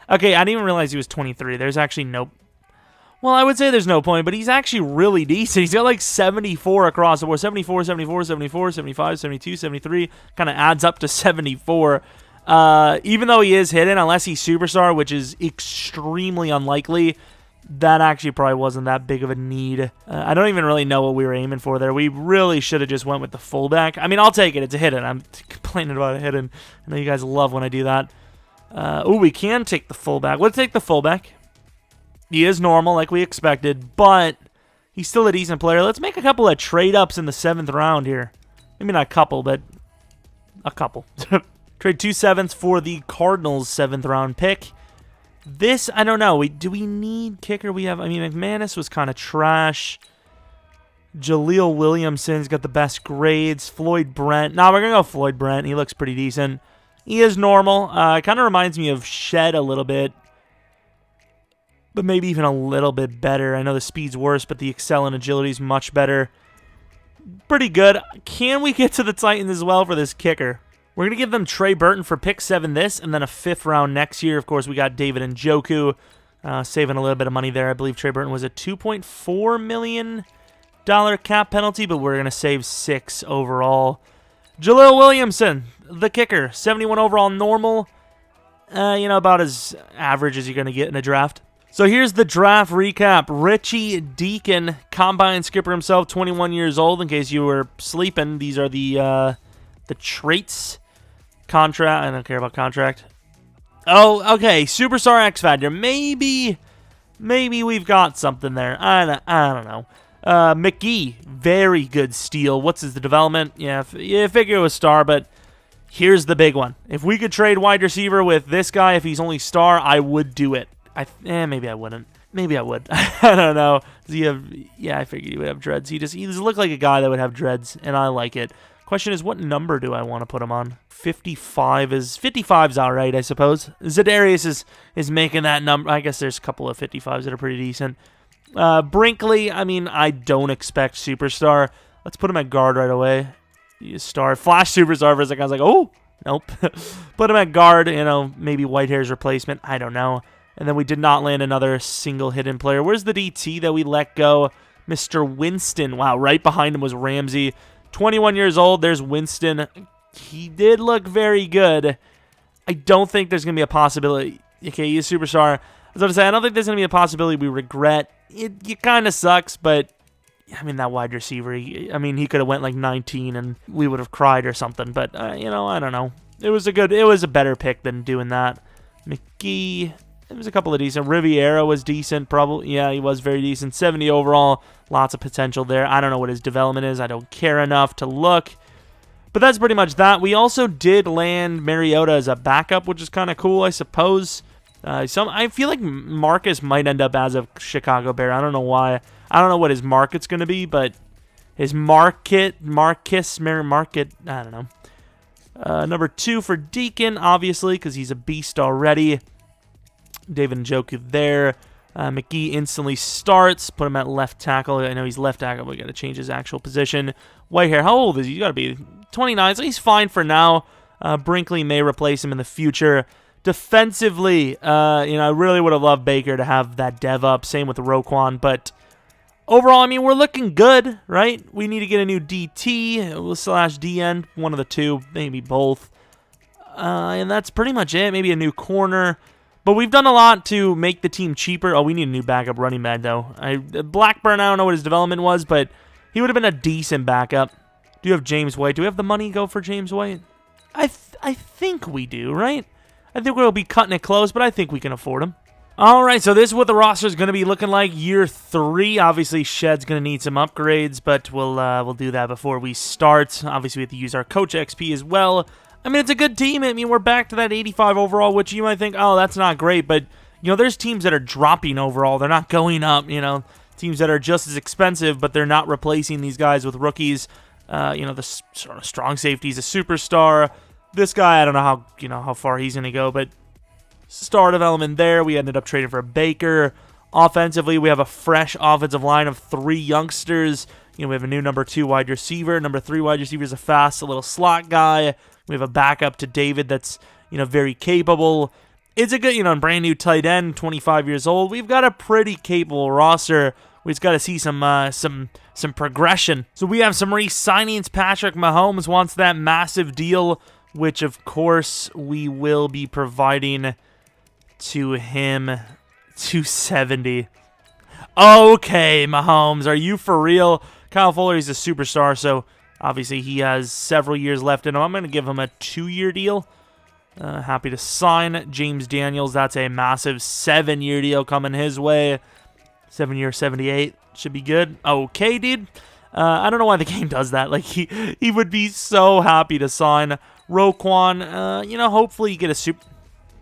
Okay, I didn't even realize he was 23. There's actually no... Well, I would say there's no point, but he's actually really decent. He's got like 74 across the board. 74, 74, 74, 75, 72, 73. Kind of adds up to 74. Even though he is hidden, unless he's superstar, which is extremely unlikely, that actually probably wasn't that big of a need. I don't even really know what we were aiming for there. We really should have just went with the fullback. I mean, I'll take it. It's a hidden. I'm complaining about a hidden. I know you guys love when I do that. We can take the fullback. Let's take the fullback. He is normal, like we expected, but he's still a decent player. Let's make a couple of trade-ups in the 7th round here. Maybe not a couple, but a couple. Trade 2 7ths for the Cardinals' 7th round pick. This, I don't know. Do we need kicker? I mean, McManus was kind of trash. Jaleel Williamson's got the best grades. Floyd Brent. Nah, we're going to go Floyd Brent. He looks pretty decent. He is normal. Kind of reminds me of Shed a little bit. But maybe even a little bit better. I know the speed's worse, but the excel and agility is much better. Pretty good. Can we get to the Titans as well for this kicker? We're going to give them Trey Burton for pick 7 this, and then a 5th round next year. Of course, we got David Njoku, saving a little bit of money there. I believe Trey Burton was a $2.4 million cap penalty, but we're going to save 6 overall. Jaleel Williamson, the kicker, 71 overall normal. About as average as you're going to get in a draft. So here's the draft recap. Richie Deacon, combine skipper himself, 21 years old. In case you were sleeping, these are the traits. Contract. I don't care about contract. Oh, okay. Superstar X Factor. Maybe we've got something there. I don't know. McGee, very good steal. What's his development? Yeah, figure it was star, but here's the big one. If we could trade wide receiver with this guy, if he's only star, I would do it. Maybe I wouldn't. Maybe I would. I don't know. I figured he would have dreads. He just looked like a guy that would have dreads, and I like it. Question is, what number do I want to put him on? 55's all right, I suppose. Za'Darius is making that number. I guess there's a couple of 55s that are pretty decent. Brinkley, I mean, I don't expect superstar. Let's put him at guard right away. Star. Flash superstar for a second. I was like, oh, nope. Put him at guard, maybe Whitehair's replacement. I don't know. And then we did not land another single hidden player. Where's the DT that we let go? Mr. Winston. Wow, right behind him was Ramsey. 21 years old. There's Winston. He did look very good. I don't think there's going to be a possibility. Okay, he's a superstar. I was going to say, I don't think there's going to be a possibility we regret. It kind of sucks, but I mean, that wide receiver, he could have went like 19 and we would have cried or something. But, I don't know. It was a better pick than doing that. McGee... There was a couple of decent. Riviera was decent, probably. Yeah, he was very decent. 70 overall. Lots of potential there. I don't know what his development is. I don't care enough to look. But that's pretty much that. We also did land Mariota as a backup, which is kind of cool, I suppose. I feel like Marcus might end up as a Chicago Bear. I don't know why. I don't know what his market's going to be, but his market, I don't know. Number 2 for Deacon, obviously, because he's a beast already. David Njoku there. McGee instantly starts. Put him at left tackle. I know he's left tackle, but we got to change his actual position. Whitehair, how old is he? He's got to be 29, so he's fine for now. Brinkley may replace him in the future. Defensively, I really would have loved Baker to have that dev up. Same with Roquan, but overall, I mean, we're looking good, right? We need to get a new DT/DN, one of the two, maybe both. And that's pretty much it. Maybe a new corner. But we've done a lot to make the team cheaper. Oh, we need a new backup running back, though. Blackburn, I don't know what his development was, but he would have been a decent backup. Do you have James White? Do we have the money to go for James White? I think we do, right? I think we'll be cutting it close, but I think we can afford him. All right, so this is what the roster is going to be looking like year 3. Obviously, Shed's going to need some upgrades, but we'll do that before we start. Obviously, we have to use our Coach XP as well. I mean, it's a good team. I mean, we're back to that 85 overall, which you might think, oh, that's not great. But, you know, there's teams that are dropping overall. They're not going up, you know. Teams that are just as expensive, but they're not replacing these guys with rookies. You know, the sort of strong safety's a superstar. This guy, I don't know how far he's going to go, but star development there. We ended up trading for Baker. Offensively, we have a fresh offensive line of 3 youngsters. You know, we have a new number 2 wide receiver. Number 3 wide receiver is a little slot guy. We have a backup to David that's, you know, very capable. It's a good, you know, brand new tight end, 25 years old. We've got a pretty capable roster. We just got to see some progression. So we have some re-signings. Patrick Mahomes wants that massive deal, which of course we will be providing to him. 270. Okay, Mahomes, are you for real? Kyle Fuller, he's a superstar, so obviously he has several years left in him. I'm going to give him a 2-year deal. Happy to sign. James Daniels, that's a massive 7-year deal coming his way. 7-year, 78. Should be good. Okay, dude. I don't know why the game does that. Like, he would be so happy to sign Roquan. You know, hopefully you get a super...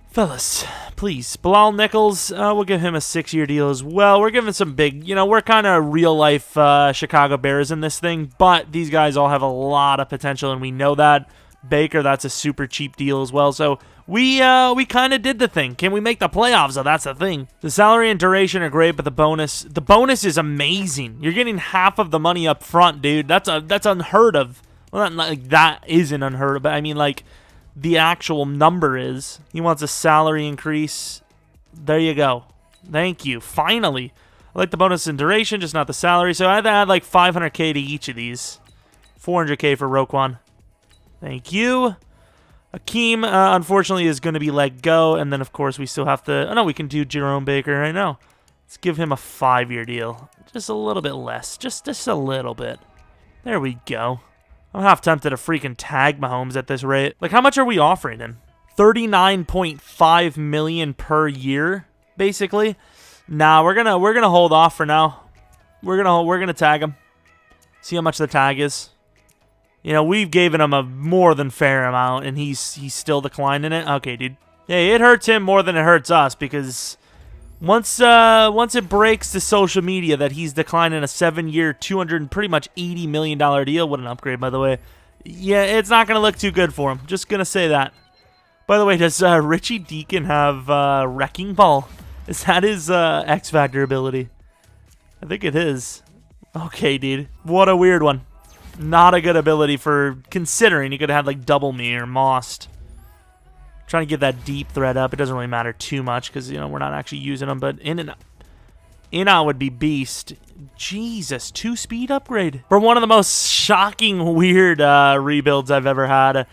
Fellas, please. Bilal Nichols, we'll give him a 6-year deal as well. We're giving some big... You know, we're kind of real-life Chicago Bears in this thing, but these guys all have a lot of potential, and we know that. Baker, that's a super cheap deal as well. So we kind of did the thing. Can we make the playoffs? So that's the thing. The salary and duration are great, but the bonus is amazing. You're getting half of the money up front, dude. That's unheard of. Well, not like that isn't unheard of, but I mean like the actual number is. He wants a salary increase. There you go. Thank you. Finally. I like the bonus and duration, just not the salary. So I had to add like 500K to each of these. 400K for Roquan. Thank you. Akeem, unfortunately, is going to be let go. And then, of course, we still have to... Oh, no, we can do Jeromepkr right now. Let's give him a 5-year deal. Just a little bit less. Just a little bit. There we go. I'm half tempted to freaking tag Mahomes at this rate. Like, how much are we offering him? $39.5 million per year, basically. Nah, we're gonna hold off for now. We're gonna tag him. See how much the tag is. You know, we've given him a more than fair amount, and he's still declining it. Okay, dude. Yeah, it hurts him more than it hurts us, because once it breaks to social media that he's declining a 7-year, $280 million deal, what an upgrade, by the way. Yeah, it's not gonna look too good for him. Just gonna say that. By the way, does Richie Deacon have Wrecking Ball? Is that his X Factor ability? I think it is. Okay, dude. What a weird one. Not a good ability for considering you could have had like Double Me or Mossed. Trying to get that deep threat up. It doesn't really matter too much because, you know, we're not actually using them. But in and out would be beast. Jesus, 2-speed upgrade. For one of the most shocking, weird rebuilds I've ever had.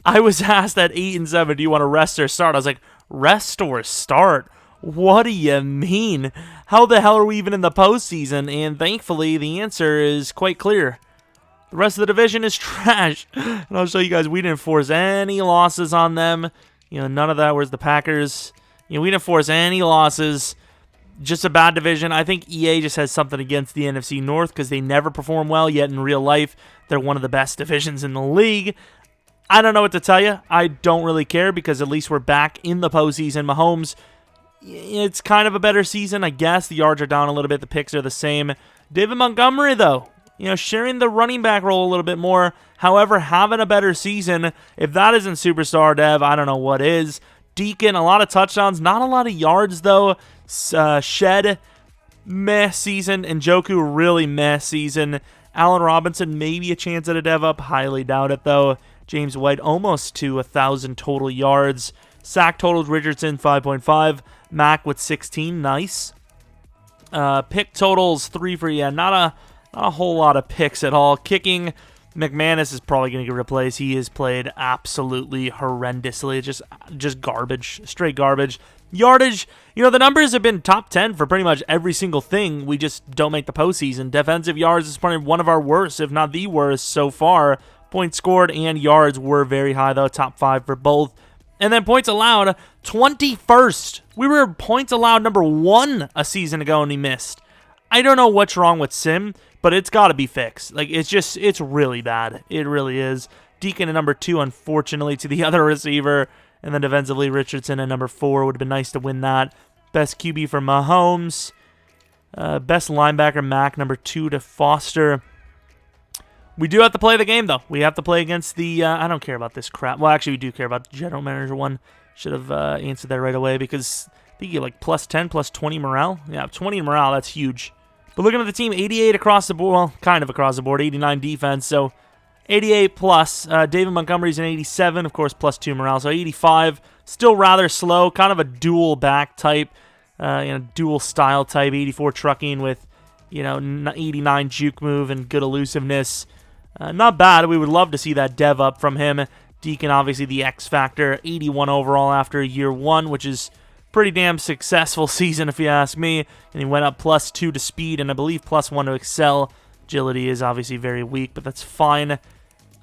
I was asked at 8 and 7, do you want to rest or start? I was like, rest or start? What do you mean? How the hell are we even in the postseason? And thankfully, the answer is quite clear. The rest of the division is trash. And I'll show you guys, we didn't force any losses on them. You know, none of that. Where's the Packers? You know, we didn't force any losses. Just a bad division. I think EA just has something against the NFC North because they never perform well, yet in real life, they're one of the best divisions in the league. I don't know what to tell you. I don't really care because at least we're back in the postseason. Mahomes, it's kind of a better season, I guess. The yards are down a little bit. The picks are the same. David Montgomery, though. You know, sharing the running back role a little bit more. However, having a better season. If that isn't superstar dev, I don't know what is. Deacon, a lot of touchdowns. Not a lot of yards, though. Shed, meh season. And Njoku, really meh season. Allen Robinson, maybe a chance at a dev up. Highly doubt it, though. James White, almost to 1,000 total yards. Sack totals, Richardson, 5.5. Mack with 16. Nice. Pick totals, 3 for, yeah, not a whole lot of picks at all. Kicking, McManus is probably going to get replaced. He has played absolutely horrendously. Just garbage. Straight garbage. Yardage, the numbers have been top 10 for pretty much every single thing. We just don't make the postseason. Defensive yards is probably one of our worst, if not the worst so far. Points scored and yards were very high, though, top 5 for both. And then points allowed, 21st. We were points allowed number 1 a season ago, and we missed. I don't know what's wrong with Sim, but it's got to be fixed. Like, it's really bad. It really is. Deacon at number 2, unfortunately, to the other receiver. And then defensively, Richardson at number 4. Would have been nice to win that. Best QB for Mahomes. Best linebacker, Mack, number 2 to Foster. We do have to play the game, though. We have to play against the... I don't care about this crap. Well, actually, we do care about the general manager one. Should have answered that right away because I think you get like plus 10, plus 20 morale. Yeah, 20 morale, that's huge. But looking at the team, 88 across the board. Well, kind of across the board. 89 defense, so 88 plus. David Montgomery's an 87, of course, plus 2 morale. So 85. Still rather slow. Kind of a dual back type. Dual style type. 84 trucking with, 89 juke move and good elusiveness. Not bad. We would love to see that dev up from him. Deacon, obviously, the X factor. 81 overall after year 1, which is pretty damn successful season, if you ask me. And he went up plus 2 to speed and I believe plus 1 to excel. Agility is obviously very weak, but that's fine.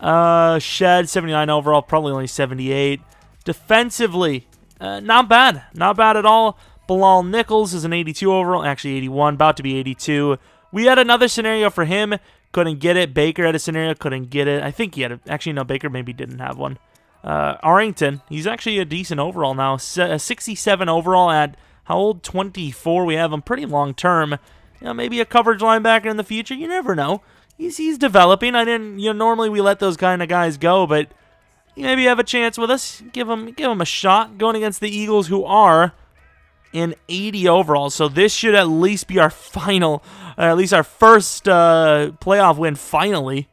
Shed, 79 overall, probably only 78. Defensively, not bad. Not bad at all. Bilal Nichols is an 82 overall, actually 81, about to be 82. We had another scenario for him. Couldn't get it. Baker had a scenario. Couldn't get it. I think he had it. Actually, no, Baker maybe didn't have one. Arrington, he's actually a decent overall now. 67 overall at, how old? 24. We have him pretty long term. Maybe a coverage linebacker in the future. You never know. He's developing. I didn't, normally we let those kind of guys go, but maybe have a chance with us. Give him a shot. Going against the Eagles, who are in 80 overall. So this should at least be our final, at least our first playoff win finally.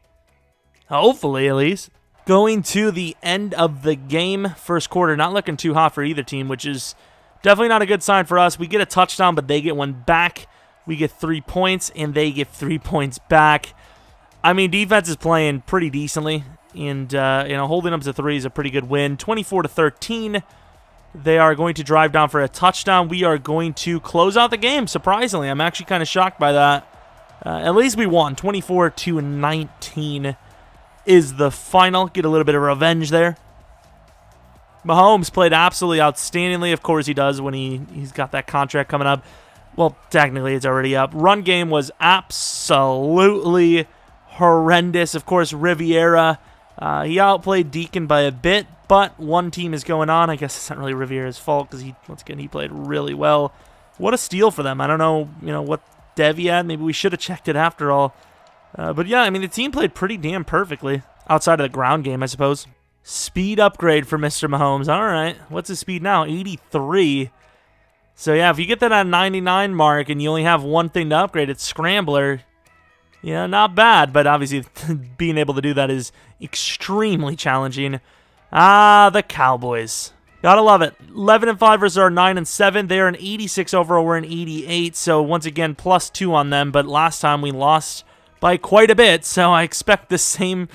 Hopefully, at least. Going to the end of the game, first quarter, not looking too hot for either team, which is definitely not a good sign for us. We get a touchdown, but they get one back. We get 3 points, and they get 3 points back. I mean, defense is playing pretty decently, and holding them to 3 is a pretty good win. 24-13. They are going to drive down for a touchdown. We are going to close out the game, surprisingly. I'm actually kind of shocked by that. At least we won. 24-19 is the final. Get a little bit of revenge there. Mahomes played absolutely outstandingly. Of course he does when he's got that contract coming up. Well, technically it's already up. Run game was absolutely horrendous. Of course, Riviera, he outplayed Deacon by a bit. But one team is going on. I guess it's not really Riviera's fault because once again, he played really well. What a steal for them. I don't know, what dev he had. Maybe we should have checked it after all. But yeah, I mean, the team played pretty damn perfectly. Outside of the ground game, I suppose. Speed upgrade for Mr. Mahomes. All right. What's his speed now? 83. So yeah, if you get that at 99 mark and you only have one thing to upgrade, it's Scrambler. Yeah, not bad. But obviously, being able to do that is extremely challenging. The Cowboys. Gotta love it. 11-5 versus our 9-7. They're an 86 overall. We're an 88. So once again, plus 2 on them. But last time we lost by quite a bit. So I expect the same.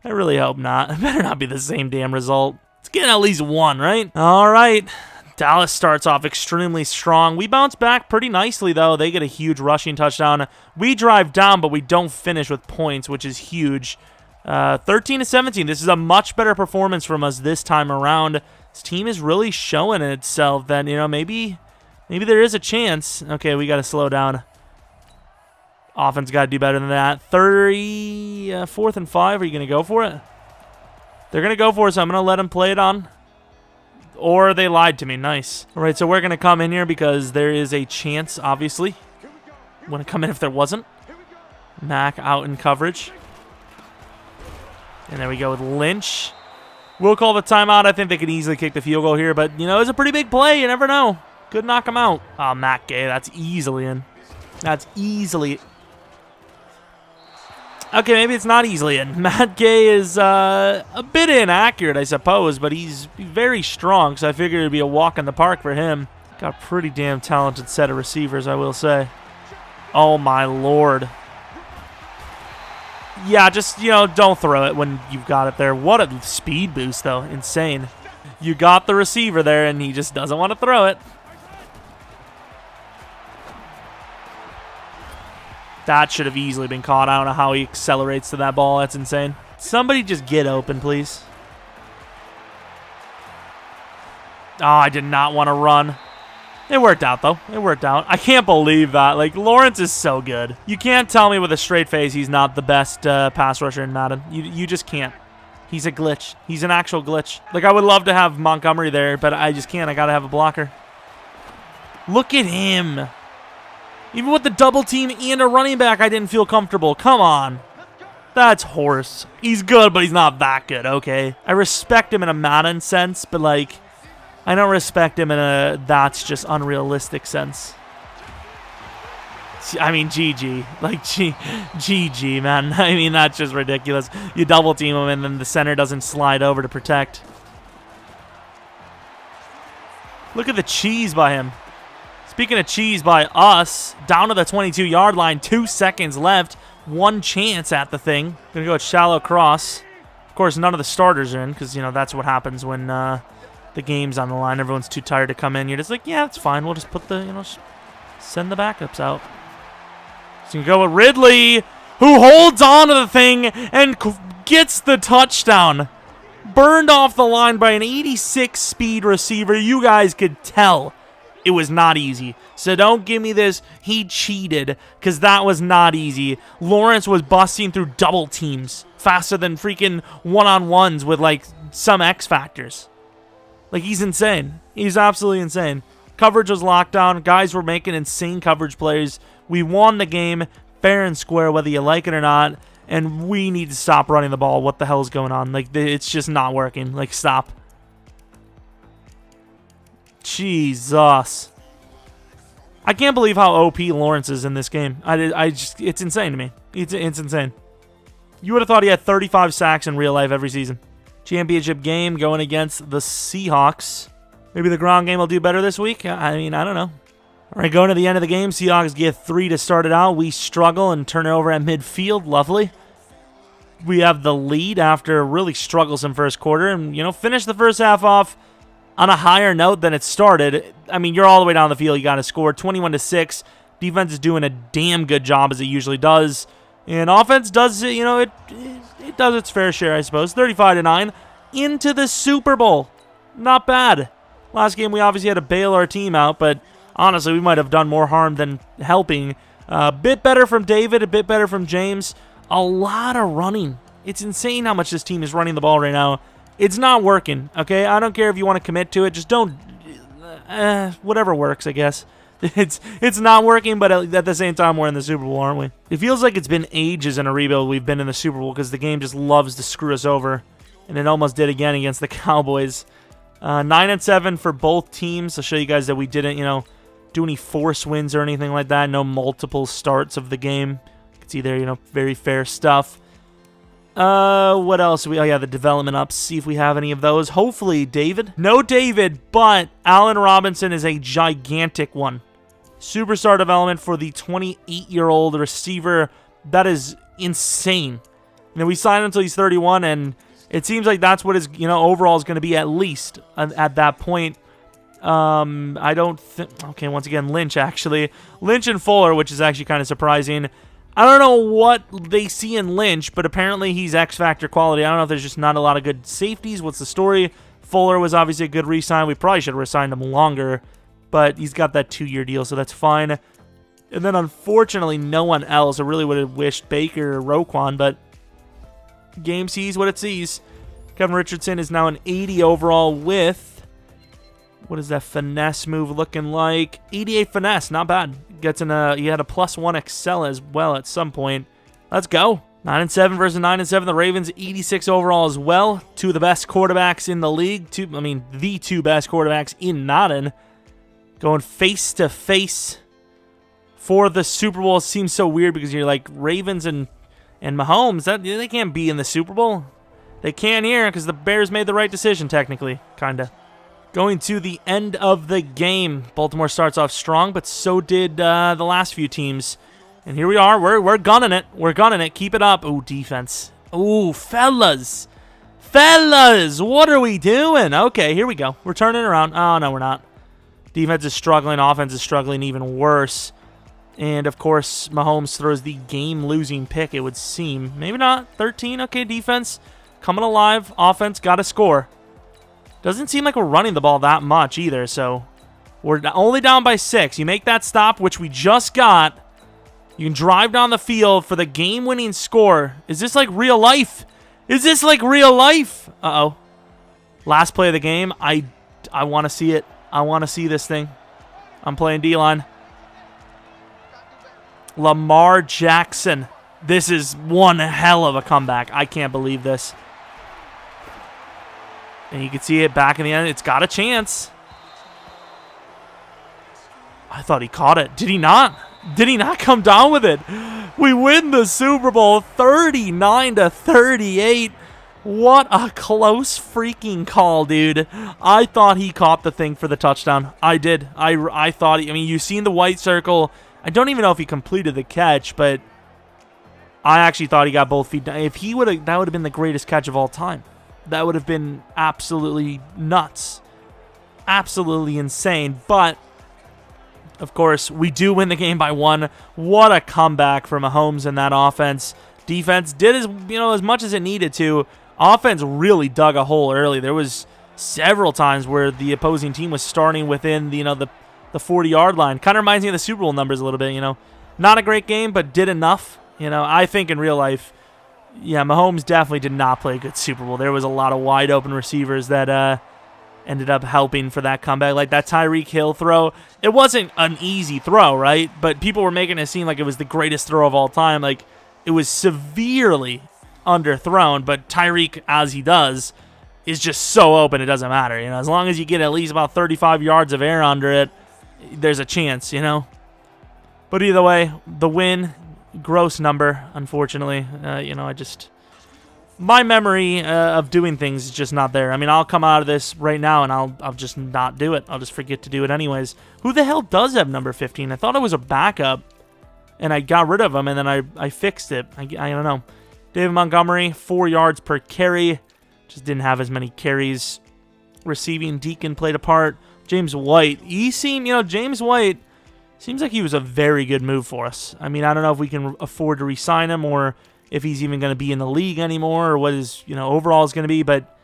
I really hope not. It better not be the same damn result. It's getting at least 1, right? All right. Dallas starts off extremely strong. We bounce back pretty nicely, though. They get a huge rushing touchdown. We drive down, but we don't finish with points, which is huge. 13-17. This is a much better performance from us this time around. This team is really showing itself that, maybe there is a chance. Okay, we got to slow down. Offense got to do better than that. 4th and 5. Are you going to go for it? They're going to go for it, so I'm going to let them play it on. Or they lied to me. Nice. All right, so we're going to come in here because there is a chance, obviously. Wouldn't come in if there wasn't. Mack out in coverage. And there we go with Lynch. We'll call the timeout. I think they could easily kick the field goal here, but, it's a pretty big play. You never know. Could knock him out. Oh, Matt Gay, that's easily in. That's easily. Okay, maybe it's not easily in. Matt Gay is a bit inaccurate, I suppose, but he's very strong, so I figured it would be a walk in the park for him. Got a pretty damn talented set of receivers, I will say. Oh, my Lord. Yeah, just, don't throw it when you've got it there. What a speed boost, though. Insane. You got the receiver there, and he just doesn't want to throw it. That should have easily been caught. I don't know how he accelerates to that ball. That's insane. Somebody just get open, please. Oh, I did not want to run. It worked out, though. It worked out. I can't believe that. Like, Lawrence is so good. You can't tell me with a straight face he's not the best pass rusher in Madden. You just can't. He's a glitch. He's an actual glitch. Like, I would love to have Montgomery there, but I just can't. I got to have a blocker. Look at him. Even with the double team and a running back, I didn't feel comfortable. Come on. That's horse. He's good, but he's not that good, okay? I respect him in a Madden sense, but, like, I don't respect him in a that's just unrealistic sense. I mean, GG. Like, GG, man. I mean, that's just ridiculous. You double team him, and then the center doesn't slide over to protect. Look at the cheese by him. Speaking of cheese by us, down to the 22-yard line, 2 seconds left, one chance at the thing. Gonna go with shallow cross. Of course, none of the starters are in because, you know, that's what happens when the game's on the line. Everyone's too tired to come in. You're just like, yeah, it's fine. We'll just put the, you know, send the backups out. So you go with Ridley, who holds on to the thing and gets the touchdown. Burned off the line by an 86 speed receiver. You guys could tell it was not easy. So don't give me this, he cheated, because that was not easy. Lawrence was busting through double teams faster than freaking one-on-ones with, like, some X factors. Like, he's insane. He's absolutely insane. Coverage was locked down. Guys were making insane coverage plays. We won the game fair and square, whether you like it or not, and we need to stop running the ball. What the hell is going on? Like, it's just not working. Like, stop. Jesus. I can't believe how OP Lawrence is in this game. It's insane to me. It's insane. You would have thought he had 35 sacks in real life every season. Championship game going against the Seahawks. Maybe the ground game will do better this week. I mean, I don't know. All right, going to the end of the game. Seahawks get 3 to start it out. We struggle and turn it over at midfield. Lovely. We have the lead after a really strugglesome first quarter. And, you know, finish the first half off on a higher note than it started. I mean, you're all the way down the field. You got to score 21-6. Defense is doing a damn good job as it usually does. And offense does, you know, it does its fair share, I suppose. 35-9 into the Super Bowl. Not bad. Last game, we obviously had to bail our team out, but honestly, we might have done more harm than helping. A bit better from David, a bit better from James. A lot of running. It's insane how much this team is running the ball right now. It's not working, okay? I don't care if you want to commit to it. Just don't... whatever works, I guess. It's not working, but at the same time, we're in the Super Bowl, aren't we? It feels like it's been ages in a rebuild we've been in the Super Bowl because the game just loves to screw us over. And it almost did again against the Cowboys. 9-7 for both teams. I'll show you guys that we didn't, you know, do any force wins or anything like that. No multiple starts of the game. It's either, you know, very fair stuff. What else? Oh, yeah, the development ups. See if we have any of those. Hopefully, David. No David, but Allen Robinson is a gigantic one. Superstar development for the 28-year-old receiver. That is insane. You know, we signed him until he's 31, and it seems like that's what his, you know, overall is going to be at least at that point. I don't think... Okay, once again, Lynch, actually. Lynch and Fuller, which is actually kind of surprising. I don't know what they see in Lynch, but apparently he's X-Factor quality. I don't know if there's just not a lot of good safeties. What's the story? Fuller was obviously a good re-sign. We probably should have re-signed him longer, but he's got that 2-year deal, so that's fine. And then, unfortunately, no one else. I really would have wished Baker or Roquan, but game sees what it sees. Kevin Richardson is now an 80 overall with... What is that finesse move looking like? 88 finesse, not bad. Gets in a, he had a +1 excel as well at some point. Let's go. 9-7 versus 9-7. The Ravens 86 overall as well. Two of the best quarterbacks in the league. The two best quarterbacks in Madden. Going face to face for the Super Bowl. It seems so weird because you're like Ravens and Mahomes. They can't be in the Super Bowl. They can here because the Bears made the right decision technically, kinda. Going to the end of the game. Baltimore starts off strong, but so did the last few teams. And here we are. We're gunning it. We're gunning it. Keep it up. Ooh, defense. Ooh, fellas. Fellas, what are we doing? Okay, here we go. We're turning around. Oh, no, we're not. Defense is struggling. Offense is struggling even worse. And, of course, Mahomes throws the game-losing pick, it would seem. Maybe not. 13, okay, defense coming alive. Offense got to score. Doesn't seem like we're running the ball that much either, so we're only down by 6. You make that stop, which we just got. You can drive down the field for the game-winning score. Is this like real life? Is this like real life? Uh-oh. Last play of the game. I want to see it. I want to see this thing. I'm playing D-line. Lamar Jackson. This is one hell of a comeback. I can't believe this. And you can see it back in the end. It's got a chance. I thought he caught it. Did he not? Did he not come down with it? We win the Super Bowl 39-38. What a close freaking call, dude. I thought he caught the thing for the touchdown. I did. I thought, I mean, you've seen the white circle. I don't even know if he completed the catch, but I actually thought he got both feet down. If he would have, that would have been the greatest catch of all time. That would have been absolutely nuts. Absolutely insane. But, of course, we do win the game by 1. What a comeback from Mahomes in that offense. Defense did as much as it needed to. Offense really dug a hole early. There was several times where the opposing team was starting within the 40-yard line. Kind of reminds me of the Super Bowl numbers a little bit, Not a great game, but did enough. I think in real life, yeah, Mahomes definitely did not play a good Super Bowl. There was a lot of wide open receivers that ended up helping for that comeback. Like that Tyreek Hill throw, it wasn't an easy throw, right? But people were making it seem like it was the greatest throw of all time. Like it was severely underthrown, but Tyreek, as he does, is just so open it doesn't matter. As long as you get at least about 35 yards of air under it, there's a chance, But either way, the win, gross number, unfortunately. My memory of doing things is just not there. I mean, I'll come out of this right now and I'll just not do it. I'll just forget to do it anyways. Who the hell does have number 15? I thought it was a backup, and I got rid of him, and then I fixed it. I don't know. David Montgomery, 4 yards per carry. Just didn't have as many carries. Receiving, Deacon played a part. James White, James White seems like he was a very good move for us. I mean, I don't know if we can afford to re-sign him or if he's even going to be in the league anymore or what his, overall is going to be, but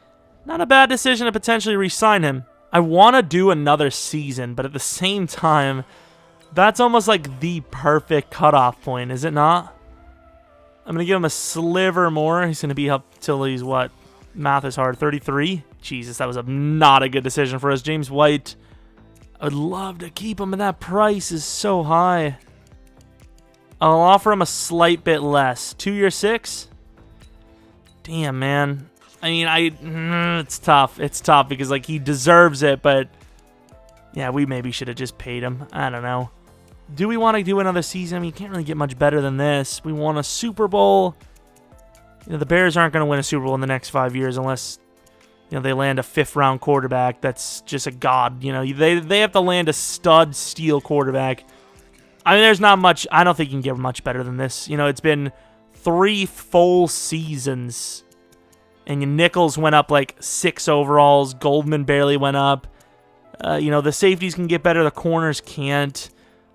not a bad decision to potentially re-sign him. I want to do another season, but at the same time, that's almost like the perfect cutoff point, is it not? I'm going to give him a sliver more. He's going to be up till he's, what? Math is hard. 33? Jesus, that was not a good decision for us. James White, I would love to keep him, and that price is so high. I'll offer him a slight bit less. 2 year 6? Damn, man. I mean, it's tough. It's tough because, like, he deserves it, but yeah, we maybe should have just paid him. I don't know. Do we want to do another season? I mean, you can't really get much better than this. We won a Super Bowl. The Bears aren't going to win a Super Bowl in the next 5 years unless, they land a 5th-round quarterback that's just a god. They have to land a stud steel quarterback. I mean, there's not much. I don't think you can get much better than this. It's been 3 full seasons, and your Nichols went up like 6 overalls. Goldman barely went up. The safeties can get better. The corners can't.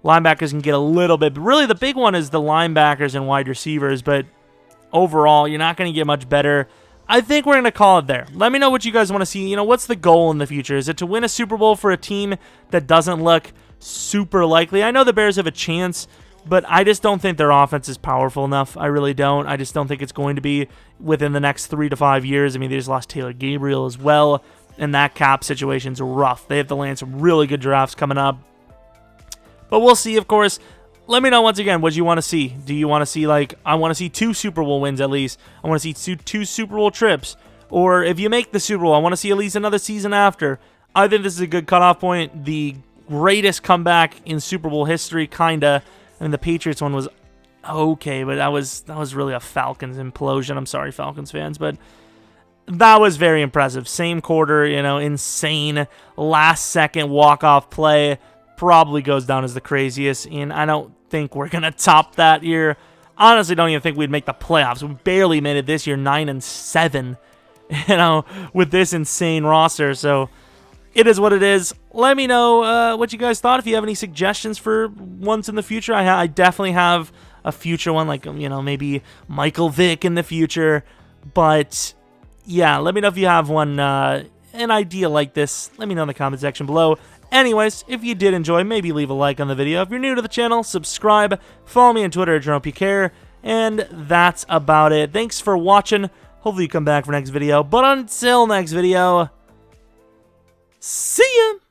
Linebackers can get a little bit. But really, the big one is the linebackers and wide receivers. But overall, you're not going to get much better. I think we're going to call it there. Let me know what you guys want to see. What's the goal in the future? Is it to win a Super Bowl for a team that doesn't look super likely? I know the Bears have a chance, but I just don't think their offense is powerful enough. I really don't. I just don't think it's going to be within the next 3 to 5 years. I mean, they just lost Taylor Gabriel as well, and that cap situation's rough. They have to land some really good drafts coming up. But we'll see, of course. Let me know once again what you want to see. Do you want to see, I want to see 2 Super Bowl wins at least. I want to see two Super Bowl trips. Or if you make the Super Bowl, I want to see at least another season after. I think this is a good cutoff point. The greatest comeback in Super Bowl history, kinda. I mean, the Patriots one was okay, but that was really a Falcons implosion. I'm sorry, Falcons fans, but that was very impressive. Same quarter, insane last-second walk-off play. Probably goes down as the craziest, and I don't think we're going to top that here. Honestly, don't even think we'd make the playoffs. We barely made it this year, 9-7, with this insane roster. So it is what it is. Let me know what you guys thought. If you have any suggestions for ones in the future, I definitely have a future one, like, you know, maybe Michael Vick in the future. But yeah, let me know if you have one, an idea like this. Let me know in the comment section below. Anyways, if you did enjoy, maybe leave a like on the video. If you're new to the channel, subscribe. Follow me on Twitter at Jeromepkr. And that's about it. Thanks for watching. Hopefully you come back for next video. But until next video, see ya!